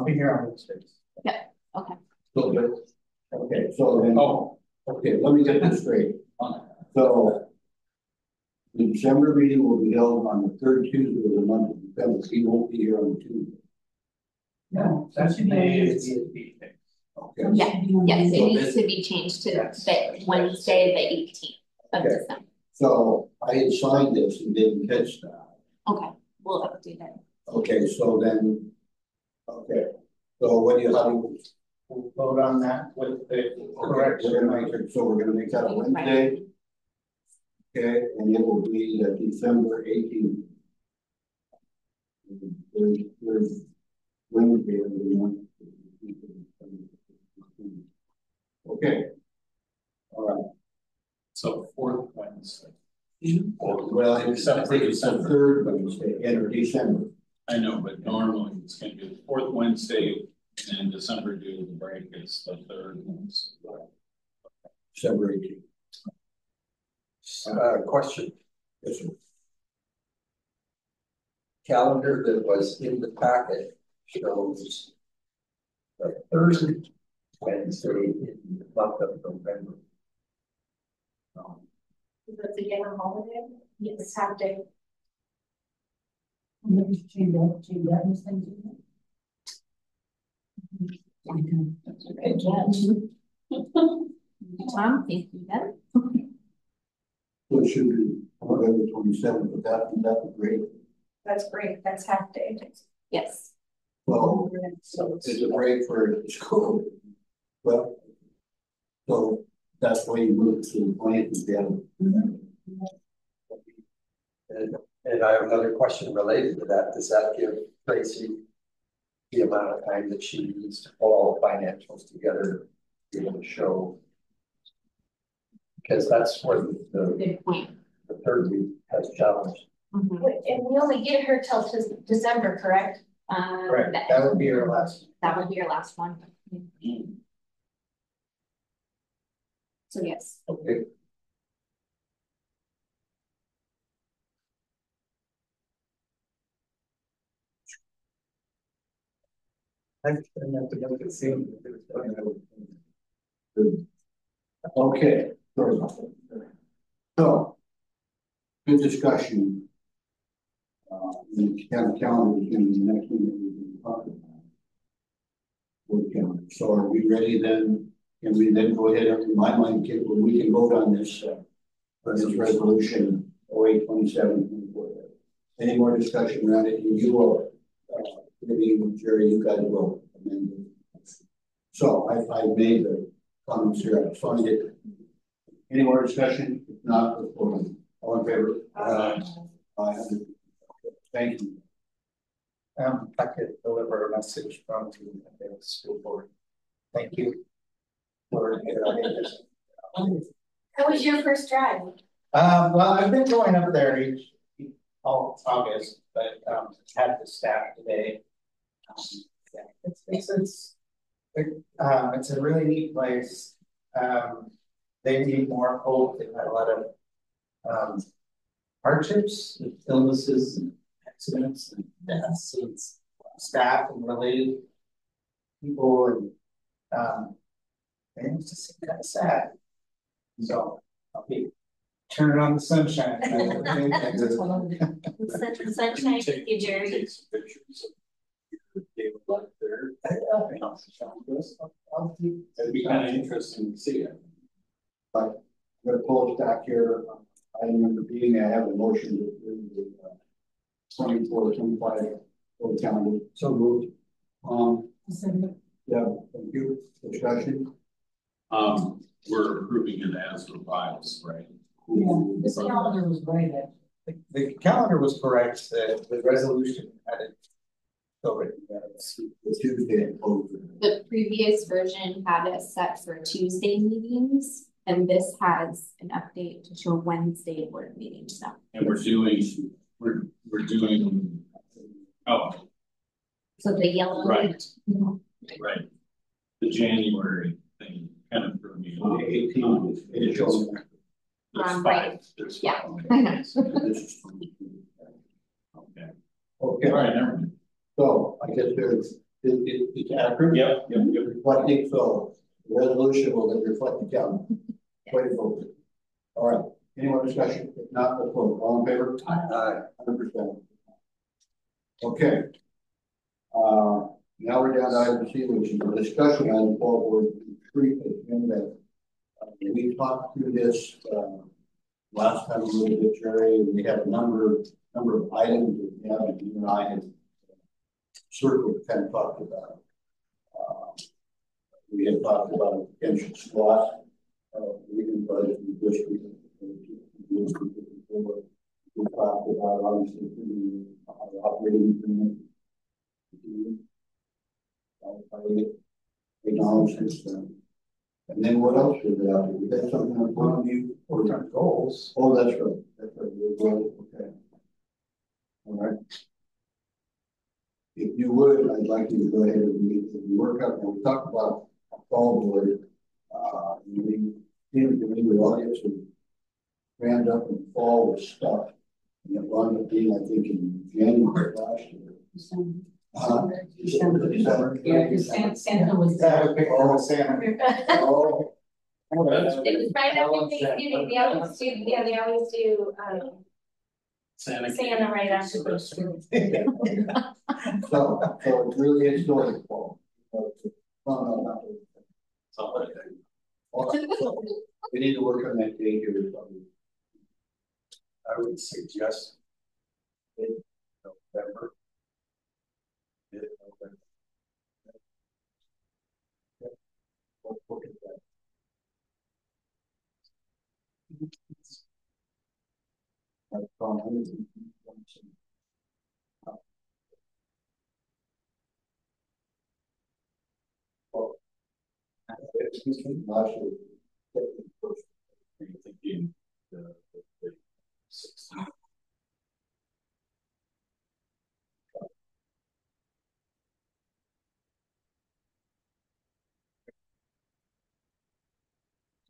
be here on Wednesdays. Yeah, okay. Okay, so then, okay, let me get this straight. So the December meeting will be held on the third Tuesday of the month of December. He won't be here on the Tuesday. No, that should be Okay. Yeah, yes, it So needs to be changed to the Wednesday, the 18th of December. So I had signed this and didn't catch that. Okay, we'll update it. Okay, so then, okay, so what do you, how do you? We'll vote on that with the correction. We're gonna make it, so we're gonna make that a Wednesday. Okay, and it will be December 18th. There's Wednesday of the month. Okay. All right. So fourth Wednesday. Well, I think it's the third Wednesday, end of December. I know, but normally it's going to be the fourth Wednesday, and in December due to the break, it's the third Wednesday. December 18th. Question. Yes, sir. Calendar that was in the packet shows the third Wednesday in the month of November. Is that again a holiday? Yes, half day. Maybe change that, Miss things. Good job. Tom, thank you, Deb. So it should be November 27th, but that's great. That's great. That's half day. Yes. Well, it's a break for school. Well, so that's why you move to the plant again. And I have another question related to that. Does that give Tracy the amount of time that she needs to pull all the financials together to be able to show? Because that's where Good point. the third week has challenged. And we only get her till December, correct? Right, that would be your last. That would be your last one. So yes. Okay. I didn't have to go to see him. Okay. So, good discussion. The calendar is going to be the next one that we can talk about. Board calendar. So are we ready then? Can we then go ahead and, in my mind, we can vote on this resolution 082724. Any more discussion around it? You will, maybe Jerry, you guys will amend it. So I've made the comments here. I find it. Any more discussion? If not, let's vote on it. All in favor? Thank you. I could deliver a message from the school board. Thank you. How was your first drive? Well, I've been going up there all August, but had the staff today. Yeah, it's a really neat place. They need more hope. They've had a lot of hardships, illnesses, and accidents, and deaths, and staff and related people, and it's just kind of sad. So I'll be turning on the sunshine. The sunshine, you Jerry. Take some pictures of David Black there. It'd be kind of interesting to see it. But I'm going to pull it back here. Item number B, I have a motion to approve the 24-25 for the calendar. So moved. Yeah, thank you. Discussion. We're approving it as revised, right? Yeah, this calendar was right. The calendar was correct. The resolution had it already. The Tuesday. The previous version had it set for Tuesday meetings, and this has an update to show Wednesday board meetings now. And we're doing, oh, So the yellow. right, right. The January thing kind of threw me off. 18 it shows. There's Right. five. There's Yeah. five. This is 22. Okay. Okay. All right, never mind. So I guess it's accurate. Yep. Reflecting, so the resolution will reflect the calendar. Wait for it. All right. Any more discussion? If not, let's vote. All in favor? Aye. 100%. Okay. Now we're down to item C, which is a discussion item forward retreat agenda. We talked through this last time a little bit, Jerry, and we have a number of items that we have, and you and I had circled kind of talked about. We had talked about a potential slot. We can budget the district. We talked about obviously the operating agreement. Acknowledgements. And then what else is there? We got something in front of you or goals. Oh, that's right. That's right. Okay. All right. If you would, I'd like you to go ahead and work up. We talked about a fall board. We seemed to me the audience who ran up in the fall with stuff. And it wound up being, I think, in January last year. December. Yeah, because Santa was there. Oh. It was right after Thanksgiving. They always do Santa right after Thanksgiving. So it really is going to fall. We need to work on that date here. I would suggest mid-November. Mid-November. Let's look at that. That's from last year. Thinking the 16th.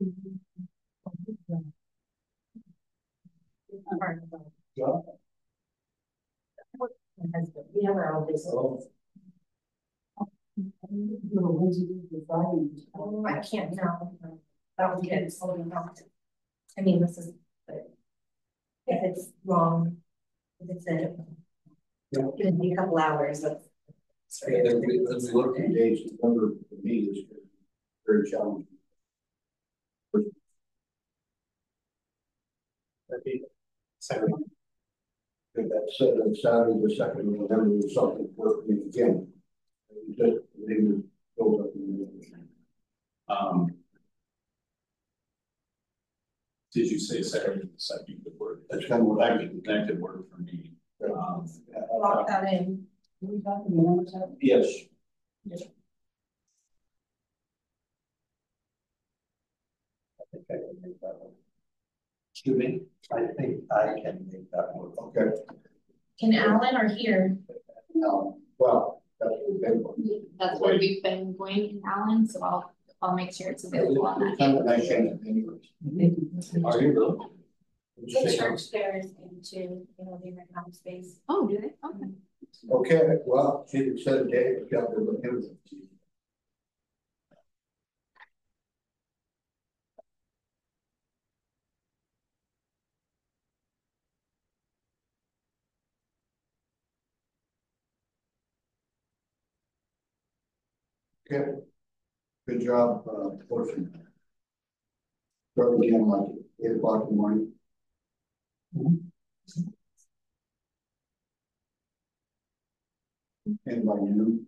We have our own business. I can't now. That was good. I mean, this is, if it's wrong, if it's gonna be a couple hours, but. Yeah, as we look at days, November for me is very challenging. That'd be Saturday. And that said, on Saturday, the 2nd of November was something for me again. And just maybe build up in the Did you say Saturday the second could work? That's kind of what I That could work for me. Lock that in. Yes. I think I can make that one. Excuse me? I think I can make that work. Okay. Can Alan or here? Well, that's what we've been for. That's where we've been going in Allen, so I'll make sure it's available on that. Kind of nice change anyways. Are you really? The church there is into, the economic space. Oh, do they? Okay. Okay, well, she said a day, but got to look into it. Okay. Good job, portion. Start again like 8 o'clock in the morning. And by noon.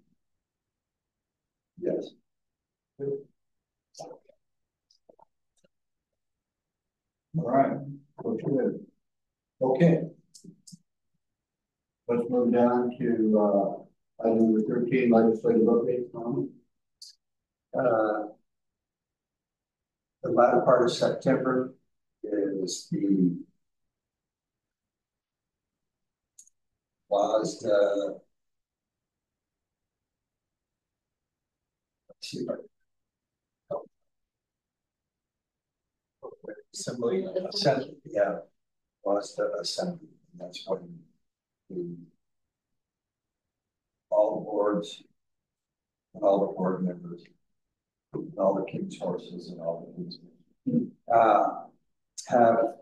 Yes. All right. Good. Okay. Let's move down to item number 13, legislative update. The latter part of September is the let's see if I Assembly. assembly, yeah, was the assembly. That's when all the boards and all the board members and all the king's horses and all the king's have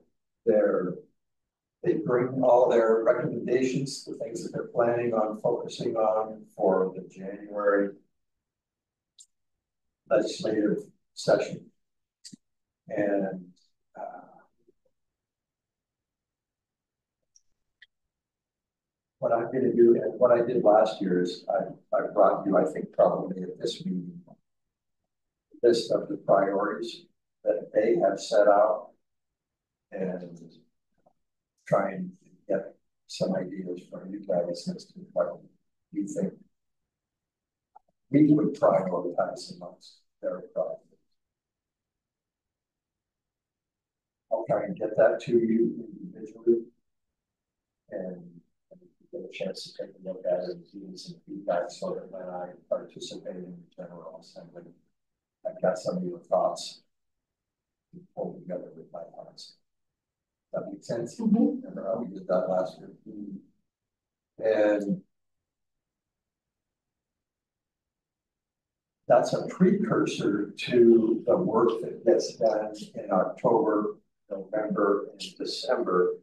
they bring all their recommendations, the things that they're planning on focusing on for the January legislative session. And what I'm going to do, and what I did last year is I brought you, I think probably at this meeting, a list of the priorities that they have set out and try and get some ideas from you guys as to what you think we would prioritize amongst their projects. I'll try and get that to you individually and get a chance to take a look at it and give me some feedback so that when I participate in the General Assembly, I've got some of your thoughts pulled together with my thoughts. That makes sense? Remember how we did that last year? And that's a precursor to the work that gets done in October, November, and December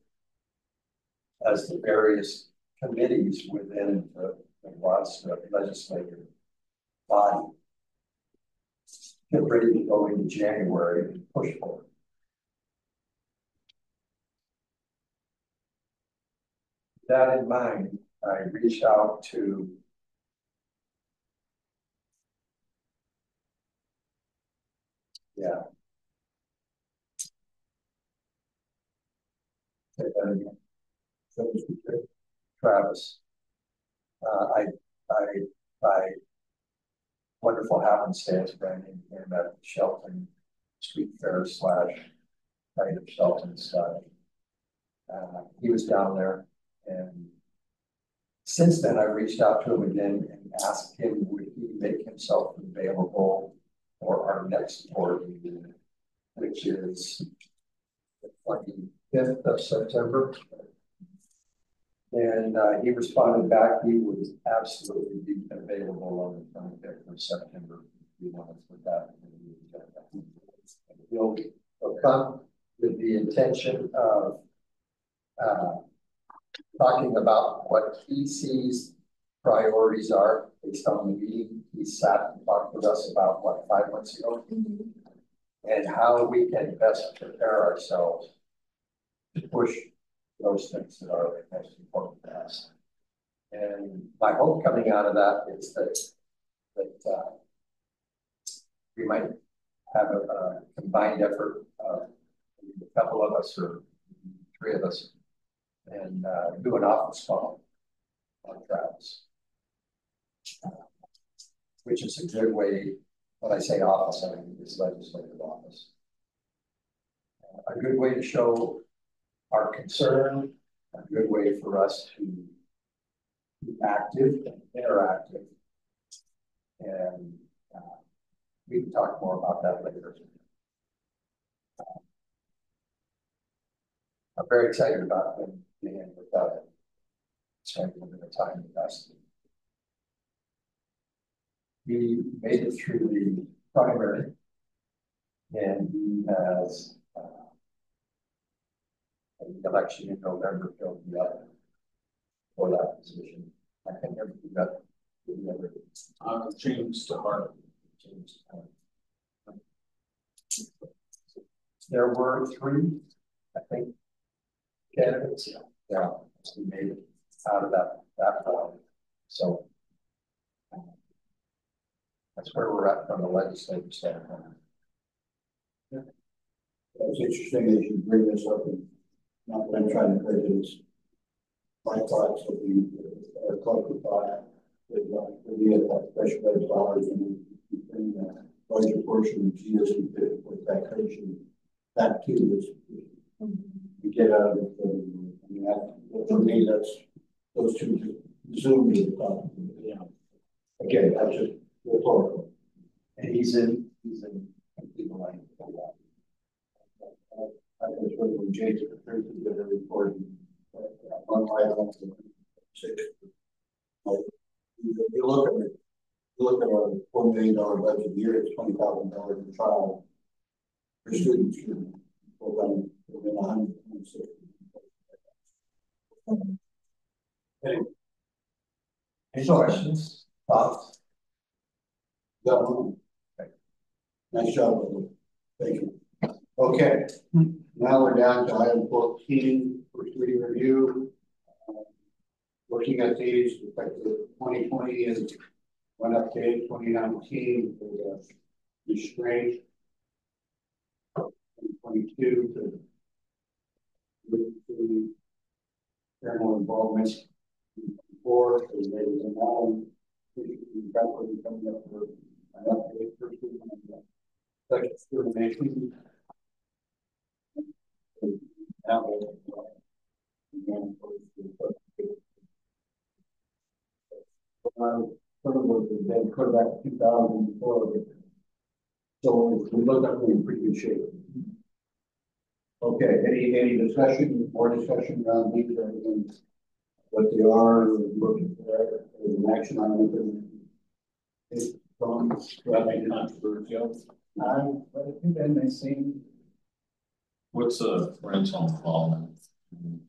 as the various committees within the legislative body get ready to go into January and push for it. With that in mind, I reached out to Travis. By wonderful happenstance, Brandon came at Shelton Street Fair / night of Shelton side. He was down there, and since then I reached out to him again and asked him would he make himself available for our next board meeting which is the 25th of September. And he responded back, he would absolutely be available on the 25th of September. If you want to put that in the agenda. He'll come with the intention of talking about what he sees priorities are based on the meeting he sat and talked with us about, what, 5 months ago? And how we can best prepare ourselves to push those things that are most important to us. And my hope coming out of that is that we might have a combined effort of a couple of us or 3 of us and do an office call on Travis, which is a good way. When I say office, I mean this legislative office. A good way to show our concern, a good way for us to be active and interactive. And we can talk more about that later. I'm very excited about him being with that, spending a bit of time with us. He made it through the primary, and he has an election in November. He'll be up for that position. I think everything got James to heart. There were 3, I think, candidates. Yeah, we made it out of that round. So that's where we're at from the legislative standpoint. Yeah. It's interesting that you bring this up, and not that I'm trying to prejudice my thoughts of the collective thought with the special ed dollars, and we bring the larger portion of GSP with taxation back to this. We get out of it. I mean, for me, that's those 2 zoom me the top. Yeah. Again, that's just rhetorical. And he's in complete alignment with that. I think it's when Jason Thursday did a report on my own 6. You look at it, you look at a $4 million budget a year, it's $20,000 a child per student. Within 160. Any questions? Thoughts? Got one. Okay. Nice job, Lily. Thank you. Okay, now we're down to item 14, first reading review. Looking at these, effective 2020 and one update 2019 for the restraint. 2022 to the paranormal involvement. 4 so there was a long coming up for an update for sex discrimination. They put back 2004. So we look up in pretty good shape. Okay, any discussion, more discussion around these or anything? What they are looking for as an action on it. It's from rather controversial. But I think that may seem. What's a parental involvement?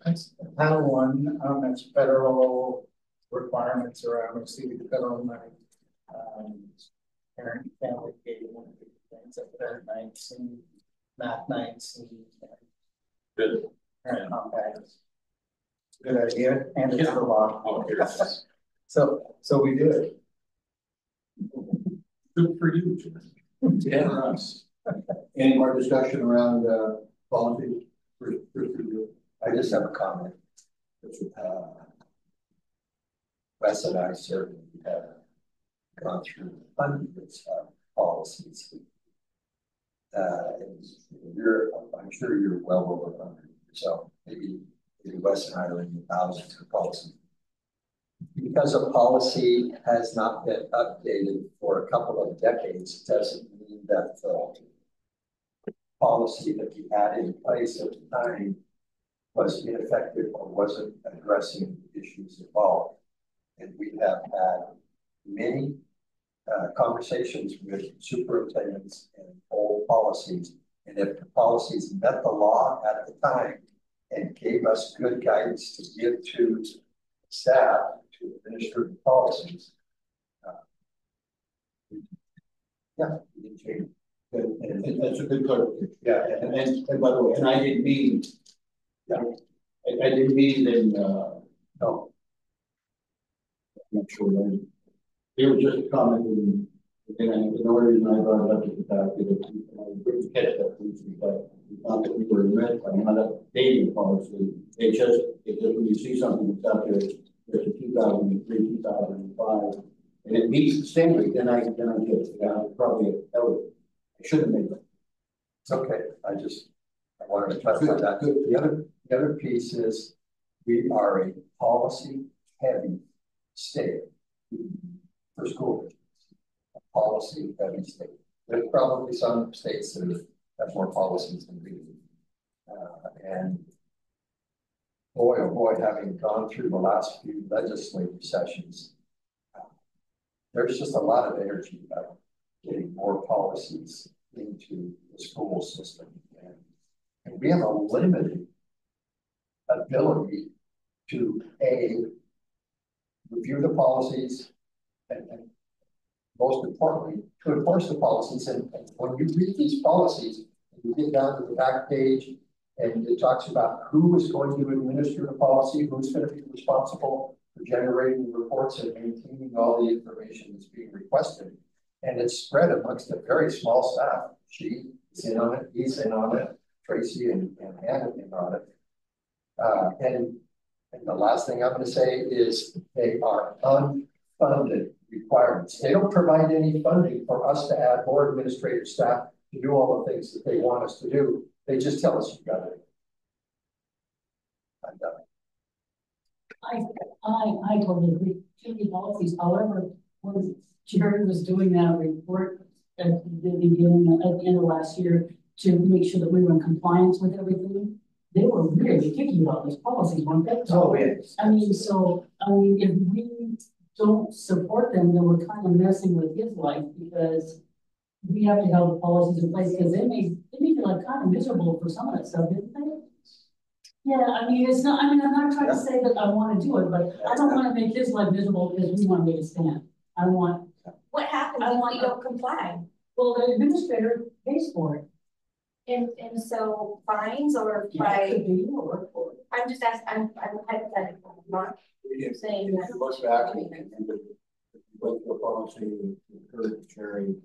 That's Title I, that's federal requirements around receiving federal money. Parent family engagement, things like parent nights and math nights and Good. parent compacts. Good idea, and it's the law. Oh, here it is. So we do it. Good for you, Jim. Yeah. For us. Any more discussion around policy? I just have a comment. Wes and I certainly have gone through hundreds of policies. I'm sure you're well over 100. So maybe Wes and I are in the thousands of policies. Because a policy has not been updated for a couple of decades, doesn't mean that policy that we had in place at the time was ineffective or wasn't addressing the issues involved. And we have had many conversations with superintendents and old policies. And if the policies met the law at the time and gave us good guidance to give to staff to administer the policies, yeah, we did change. And that's a good clarification. Yeah, And by the way, and I didn't mean, yeah, I didn't mean in, no, I'm not sure when. They were just commenting, and the only reason I brought it up is the fact that I didn't catch that briefly, but we thought that we were met by not updating policy. It just when you see something that's out there, there's a 2003, 2005, and it meets the standard, then I get it. Yeah, probably I should have made it. it's okay. I wanted to clarify that. The other piece is we are a policy heavy state for school districts. A policy heavy state. There's probably some states that have more policies than we do. And boy, oh boy, having gone through the last few legislative sessions, there's just a lot of energy about getting more policies into the school system. And we have a limited ability to review the policies and most importantly, to enforce the policies. And when you read these policies, you get down to the back page and it talks about who is going to administer the policy, who's going to be responsible for generating the reports and maintaining all the information that's being requested. And it's spread amongst a very small staff. She's in on it, he's in on it, Tracy and Hannah in on it. And the last thing I'm going to say is they are unfunded requirements. They don't provide any funding for us to add more administrative staff to do all the things that they want us to do. They just tell us you got it. I'm done. I totally agree. Too many policies. However, when Jerry was doing that report at the beginning, at the end of last year, to make sure that we were in compliance with everything, they were really picky about those policies, weren't they? Oh, yes. I mean, if we don't support them, then we're kind of messing with his life because we have to have the policies in place because they made it like kind of miserable for some of that stuff, didn't they? Yeah, I mean, it's not, I mean, I'm not trying to say that I want to do it, but I don't want to make his life miserable because we want to make a stand. What happens if we don't comply? Well, the administrator pays for it. And so fines or by, I'm just asking, I'm hypothetical, not saying that. Look back and went to a policy with Kurt, Jerry,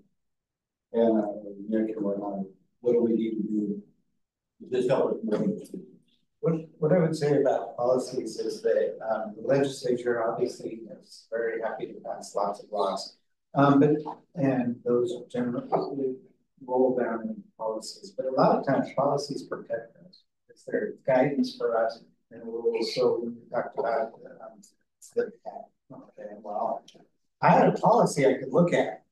and Nick and whatnot. What do we need to do? Does this help us? What I would say about policies is that the legislature obviously is very happy to pass lots of laws, and those generally roll down in policies. But a lot of times policies protect us. It's their guidance for us and rules. So when we talked about okay, well, I had a policy I could look at,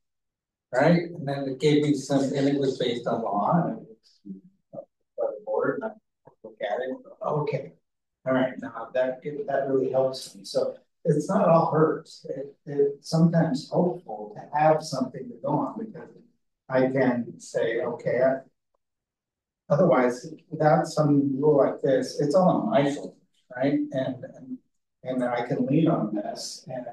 right, and then it gave me some, and it was based on law, and it was by the board, and I look at it. Okay, all right, now that really helps me. So it's not all hurts. It's sometimes helpful to have something to go on because I can say, okay, otherwise, without some rule like this, it's all on my shoulders, right? And I can lean on this, and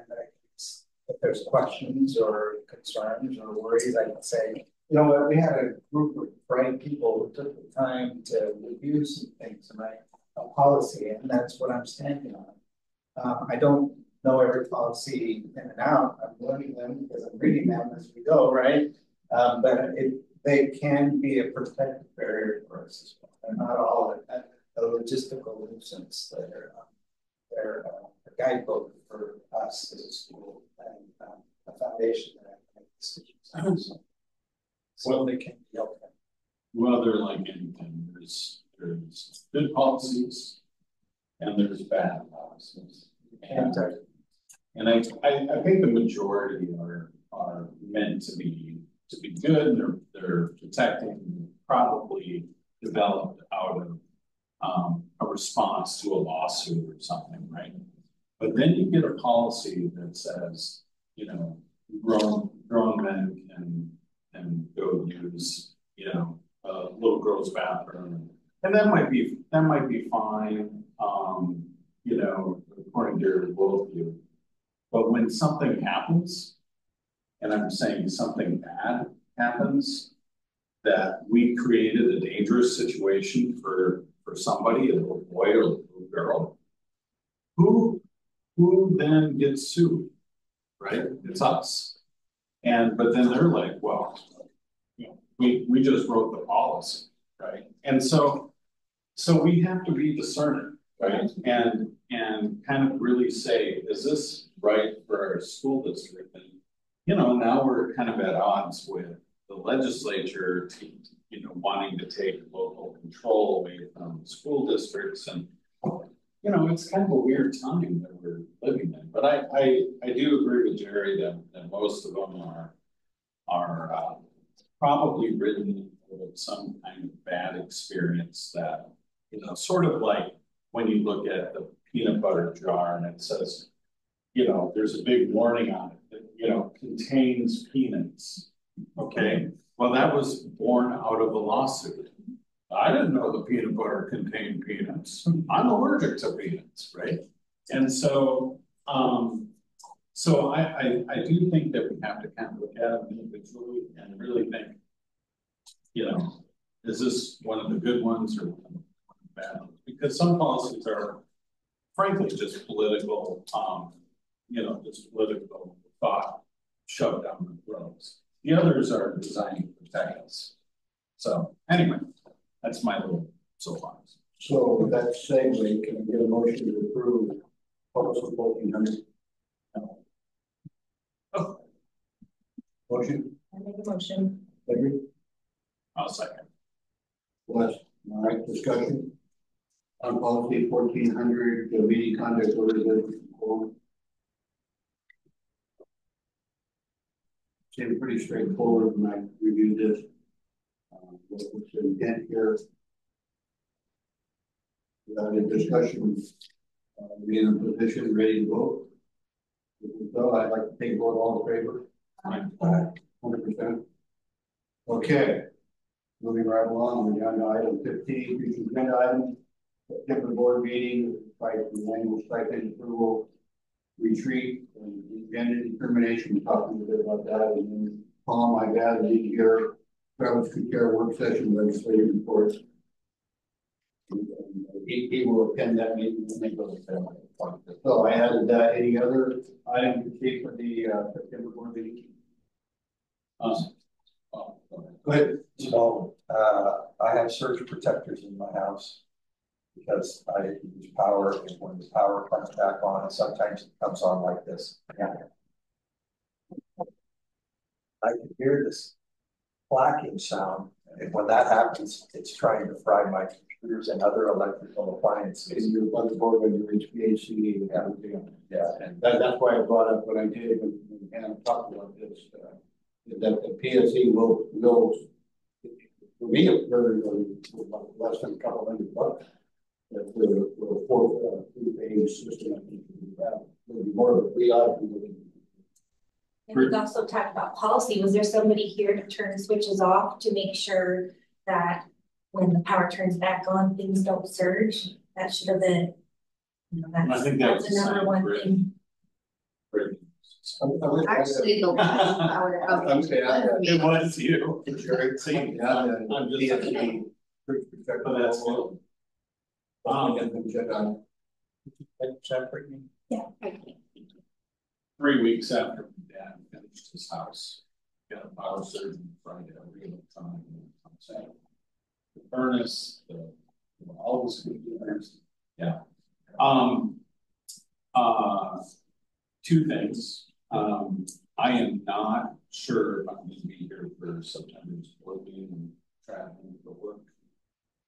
if there's questions or concerns or worries, I can say, you know what, we had a group of bright people who took the time to review some things and write a policy, and that's what I'm standing on. I don't know every policy in and out. I'm learning them because I'm reading them as we go, right? But they can be a protective barrier for us as well. They're not all a logistical nuisance. They're a guidebook for us as a school and a foundation that I can make decisions on. So they can be helpful. Well, they're like anything. There's good policies and there's bad policies. And I think the majority are meant to be good. They're protecting probably developed out of a response to a lawsuit or something, right? But then you get a policy that says, you know, grown men can go use, you know, a little girl's bathroom, and that might be fine, you know, according to your worldview. But when something happens, and I'm saying something bad happens, that we created a dangerous situation for somebody, a little boy or a little girl, who then gets sued, right? It's us. But then they're like, well, you know, we just wrote the policy, right? And so we have to be discerning, right? And kind of really say, is this right for our school district? And, you know, now we're kind of at odds with the legislature, you know, wanting to take local control away from school districts. And, you know, it's kind of a weird time that we're living in. But I do agree with Jerry that most of them are probably written with some kind of bad experience that, you know, sort of like when you look at the peanut butter jar and it says, you know, there's a big warning on it that, you know, contains peanuts. Okay, well, that was born out of a lawsuit. I didn't know the peanut butter contained peanuts. I'm allergic to peanuts, right? And so, so I do think that we have to kind of look at them individually and really think, you know, is this one of the good ones or one of the bad ones? Because some policies are, frankly, just political, you know, just political thought shoved down the throats. The others are designed to protect us. So anyway, that's my little soapbox. So with that segue, can I get a motion to approve policy 1400? Oh. Motion? I make a motion. Agree? I'll second. West. All right, discussion on policy 1400, the meeting conduct organization form. Seemed pretty straightforward when I reviewed this. What's the intent here? Without a discussion, be in a position ready to vote. So I'd like to take a vote all in favor. 100%. Okay. Moving right along, agenda item 15, future agenda items. September board meeting, the annual stipend approval retreat and agenda determination. We're talking a bit about that. And then Paul, my dad, lead here. Travis could care work session legislative reports. He will attend that meeting when they go to family. So I added that. Any other items to see for the September board meeting? Go ahead. So I have surge protectors in my house because I use power, and when the power comes back on, and sometimes it comes on like this. Yeah. I can hear this clacking sound, and when that happens, it's trying to fry my computers and other electrical appliances. And you're on the board when you're HVAC and everything. Yeah, and that's why I brought up what I did when Hannah talked about this. That the PSE will for me it's very less than a couple $100. That the fourth three-phase system will be more of a free option. And we also talked about policy. Was there somebody here to turn switches off to make sure that when the power turns back on, things don't surge? That should have been, you know, that's the number one thing. Actually, the last power outage. It was you. Jerry, see, I'm just saying. But that's good. Yeah. 3 weeks after my dad finished his house, got a power surge on Friday, real time. The furnace, all those computers. Yeah. Two things. I am not sure if I'm going to be here for September's board meeting and traveling for work.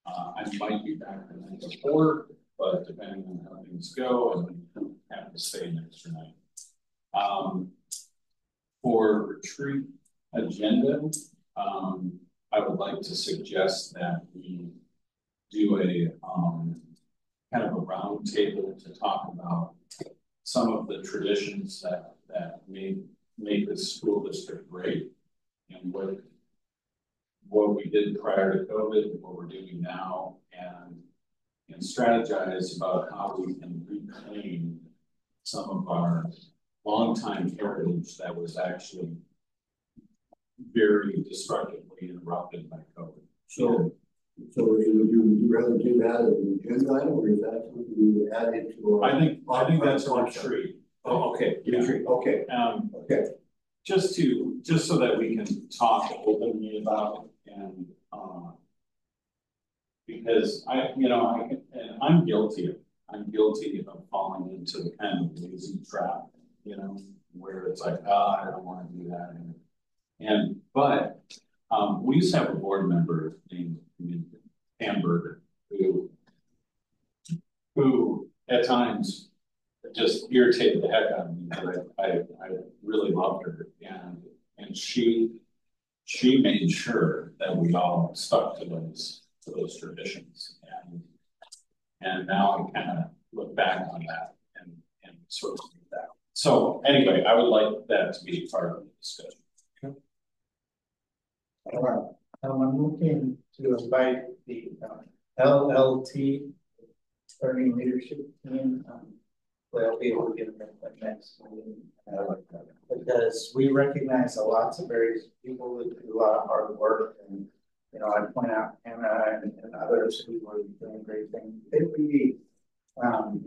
I might be back the night before, but depending on how things go, I might have to stay an extra night. For retreat agenda, I would like to suggest that we do a kind of a round table to talk about some of the traditions that made this school district great, and what we did prior to COVID and what we're doing now, and strategize about how we can reclaim some of our longtime heritage that was actually very destructively interrupted by COVID. So would you rather do that as an agenda item, or is that something you add into? I think that's a retreat. Oh, okay, retreat, okay. Okay. Just so that we can talk openly about it, and because I'm guilty of falling into the kind of lazy trap, where it's like, I don't want to do that. But we used to have a board member named Hamburger who at times just irritated the heck out of me, but I really loved her, and she made sure that we all stuck to those traditions, and now I kind of look back on that and sort of do that. So anyway, I would like that to be part of the discussion. All right. I'm looking to invite the LLT Learning Leadership Team. They'll be able to get them at next meeting. Because we recognize lots of various people that do a lot of hard work, and I point out Hannah and others who are doing great things.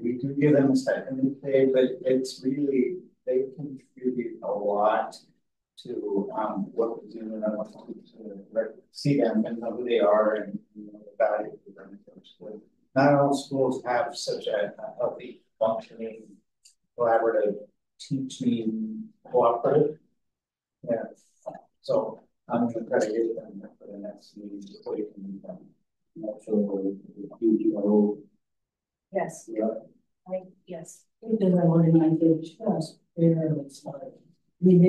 We do give them a stipend pay, but it's really, they contribute a lot to what we do, and I want to see them and know who they are, and the value of them. Not all schools have such a healthy, functioning, collaborative, teaching cooperative. Yeah. So I'm going to try to get them for the next meeting before you can meet them. Also, Yes. yeah. Yes. Because I organize their trust, fairly started. I mean,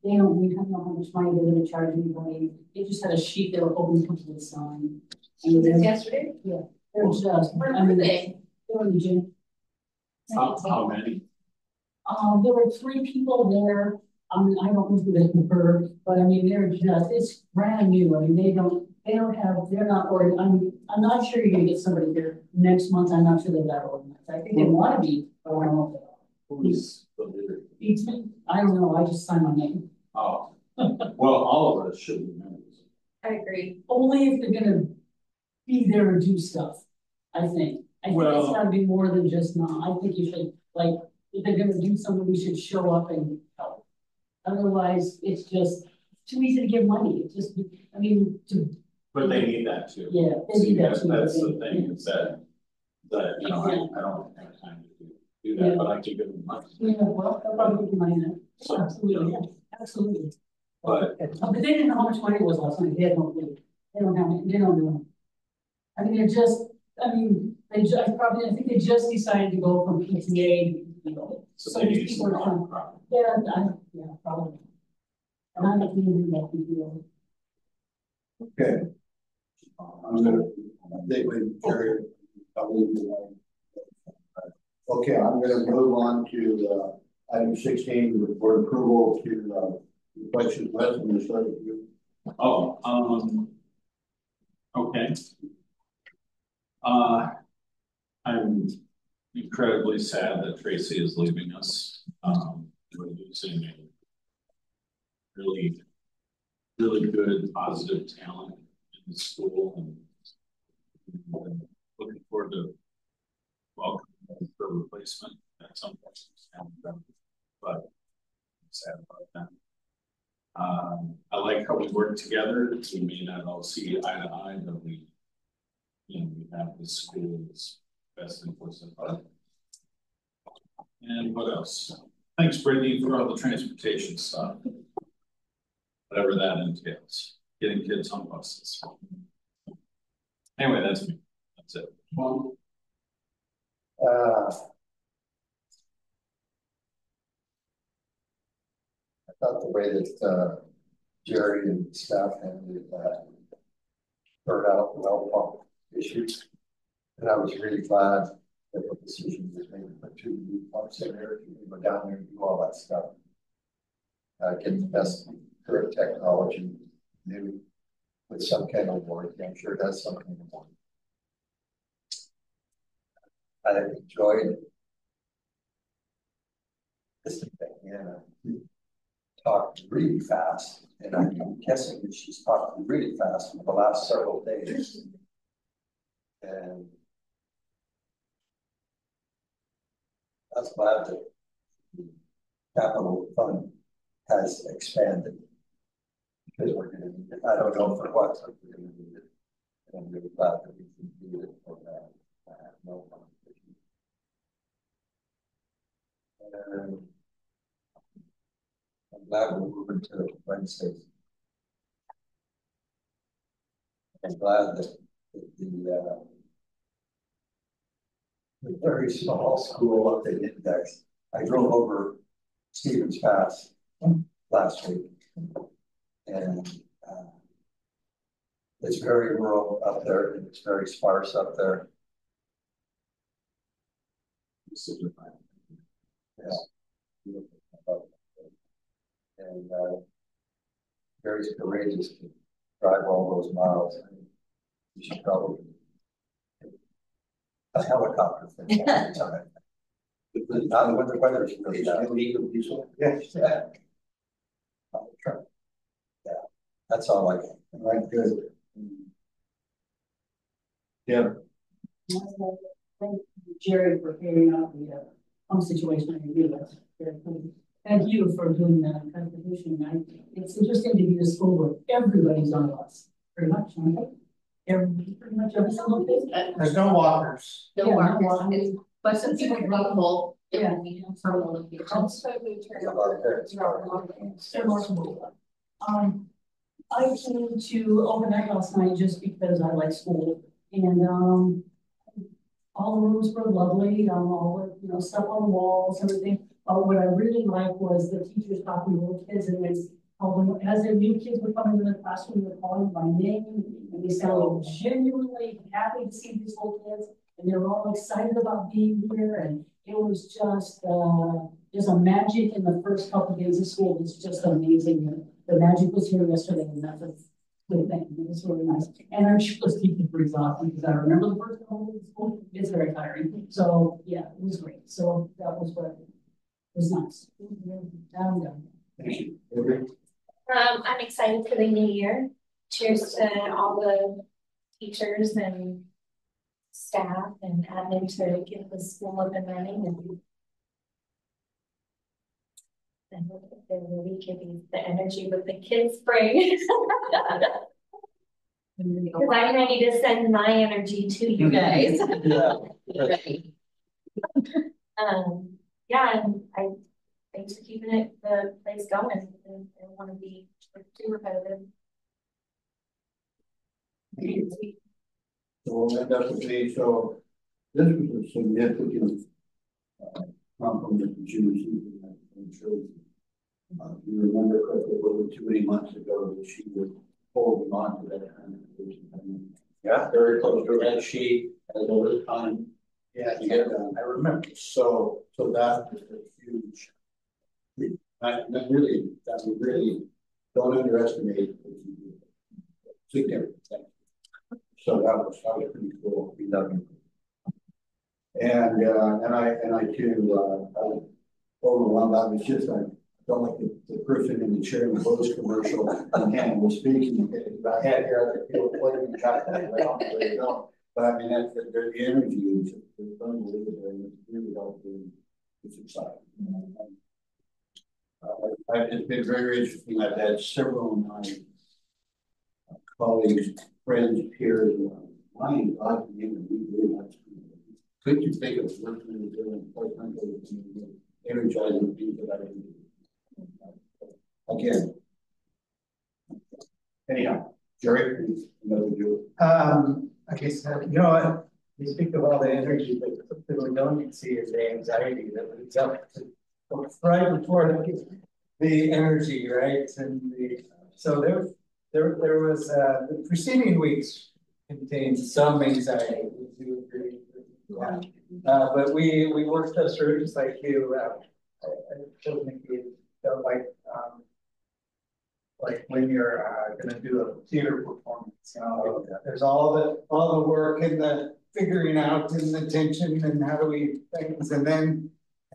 we don't know how much money they're going to charge anybody. They just had a sheet they were hoping people would sign. Was this yesterday? Yeah. They're just, Where were they? They were in the gym. How many? There were 3 people there. I mean, I don't know who they were, but I mean, it's brand new. I mean, they're not organized. I'm not sure you're gonna get somebody here next month. I'm not sure they're that organized. I think they want to be, but I don't know if they are. Who's the leader? Beats me. I don't know. I just signed my name. Oh, well, all of us should be members. I agree. Only if they're gonna be there and do stuff, I think. I think it's gotta be more than just I think you should, like, if they're gonna do something, we should show up and help. Otherwise, it's just too easy to give money. It's just, I mean, But they need that too. Yeah, they need that too. That's the thing, is that I don't have time to do that, but I can give them money. Yeah, well, they'll probably give you money then. Absolutely, yeah, absolutely. But they didn't know how much money it was last night. They had no clue. They don't know. I mean, I think they just decided to go from PTA to so they need some property. Yeah, probably. And I'm not even that PTA. Okay. I'm gonna, they would carry. Okay, I'm gonna move on to item 16 for approval to questions less than the start of you. Oh, okay. I'm incredibly sad that Tracy is leaving us. We're losing a really, really good, positive talent in the school, and looking forward to welcoming her replacement at some point. But I'm sad about that. I like how we work together. We may not all see eye to eye, but we have the school's best interests at heart. And what else? Thanks, Brittany, for all the transportation stuff. Whatever that entails. Getting kids on buses. Anyway, that's me. That's it. I thought the way that Jerry and staff handled burn out well pump issues. And I was really glad that the decision was made to put 2 new pumps in there. You can go down there and do all that stuff. Get the best current technology new with some kind of warranty. I'm sure it has some kind of warranty. I enjoyed this thing. Talked really fast, and I'm guessing that she's talked really fast for the last several days. And I was glad that the capital fund has expanded because we're going to need it. I don't know for what, but we're going to need it. And I'm really glad that we can do it for that. I have no competition. I'm glad we're moving to Wednesdays. I'm glad that the very small school up in Index. I drove over Stevens Pass last week, and it's very rural up there, and it's very sparse up there. Yeah. And very courageous to drive all those miles. You should probably a helicopter thing all the time. Not when the weather is really bad. Yeah. Yeah, that's all I can. Right, good. Yeah. Thank you, Jerry, for carrying out the home situation in the US. Thank you for doing that contribution. It's interesting to be a school where everybody's on a bus, pretty much, aren't they? Pretty much every single thing. There's no walkers. No walkers. But some people travel. Yeah. From all locations. I came to overnight last night just because I like school, and all the rooms were lovely. All the stuff on the walls, everything. What I really liked was the teachers talking to little kids, and as their new kids were coming into the classroom, they were calling by name, and they sounded genuinely happy to see these little kids, and they were all excited about being here, and it was just there's a magic in the first couple of days of school. It's just amazing. The magic was here yesterday, and that's a good thing. It was really nice. And I'm sure those teachers were exhausted because I remember the first couple of days of school. It's very tiring. So yeah, it was great. So that was what was nice. I'm done. Thank you. I'm excited for the new year. Cheers to all the teachers and staff and admin to get the school up and running, and I hope that they're really giving the energy that the kids bring. Because I'm ready to send my energy to you guys. Yeah, and thanks for keeping the place going. And I want to be too repetitive. So we'll end up with me. So this was a significant compliment to Judy. You remember correctly, over too many months ago that she was holding on to that kind of Yeah, very close to that sheet as over the time. Yeah, to get done. I remember. So that was a huge. I really don't underestimate what you do. Significant. So that was pretty cool. We love you. And I too I was overwhelmed. I was just like felt like the person in the chair in the Bose commercial and was speaking. I had here other people playing the cut well, but I mean that's the energy is unbelievable, and it's really helpful. It's exciting. It's been very interesting. I've had several of my colleagues, friends, peers. My God, you really much. Could you think of working in the doing energizing things that I can do? Again. Anyhow, Jerry, another you. Okay, so you know what? You speak of all the energy, but something we don't see is the anxiety that leads up to right before the energy, right? And so there was the preceding weeks contains some anxiety, would you agree? Yeah, but we worked us through just like you, I told Nikki, felt like when you're gonna do a theater performance, you know, there's all the work and the figuring out and the tension and how do we things, and then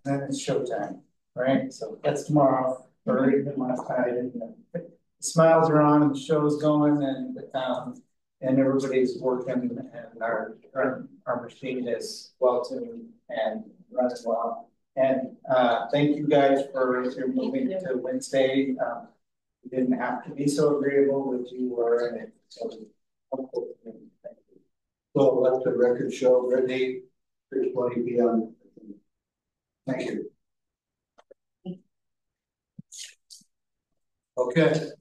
it's showtime, right? So that's tomorrow, or even last night, and the smiles are on and the show's going, and everybody's working, and our machine is well tuned and runs well. And thank you guys for your moving to Wednesday. It didn't have to be so agreeable, but you were, and it so helpful. Thank you. So let the record show, Brittany, 6:20 p.m. Thank you. Okay.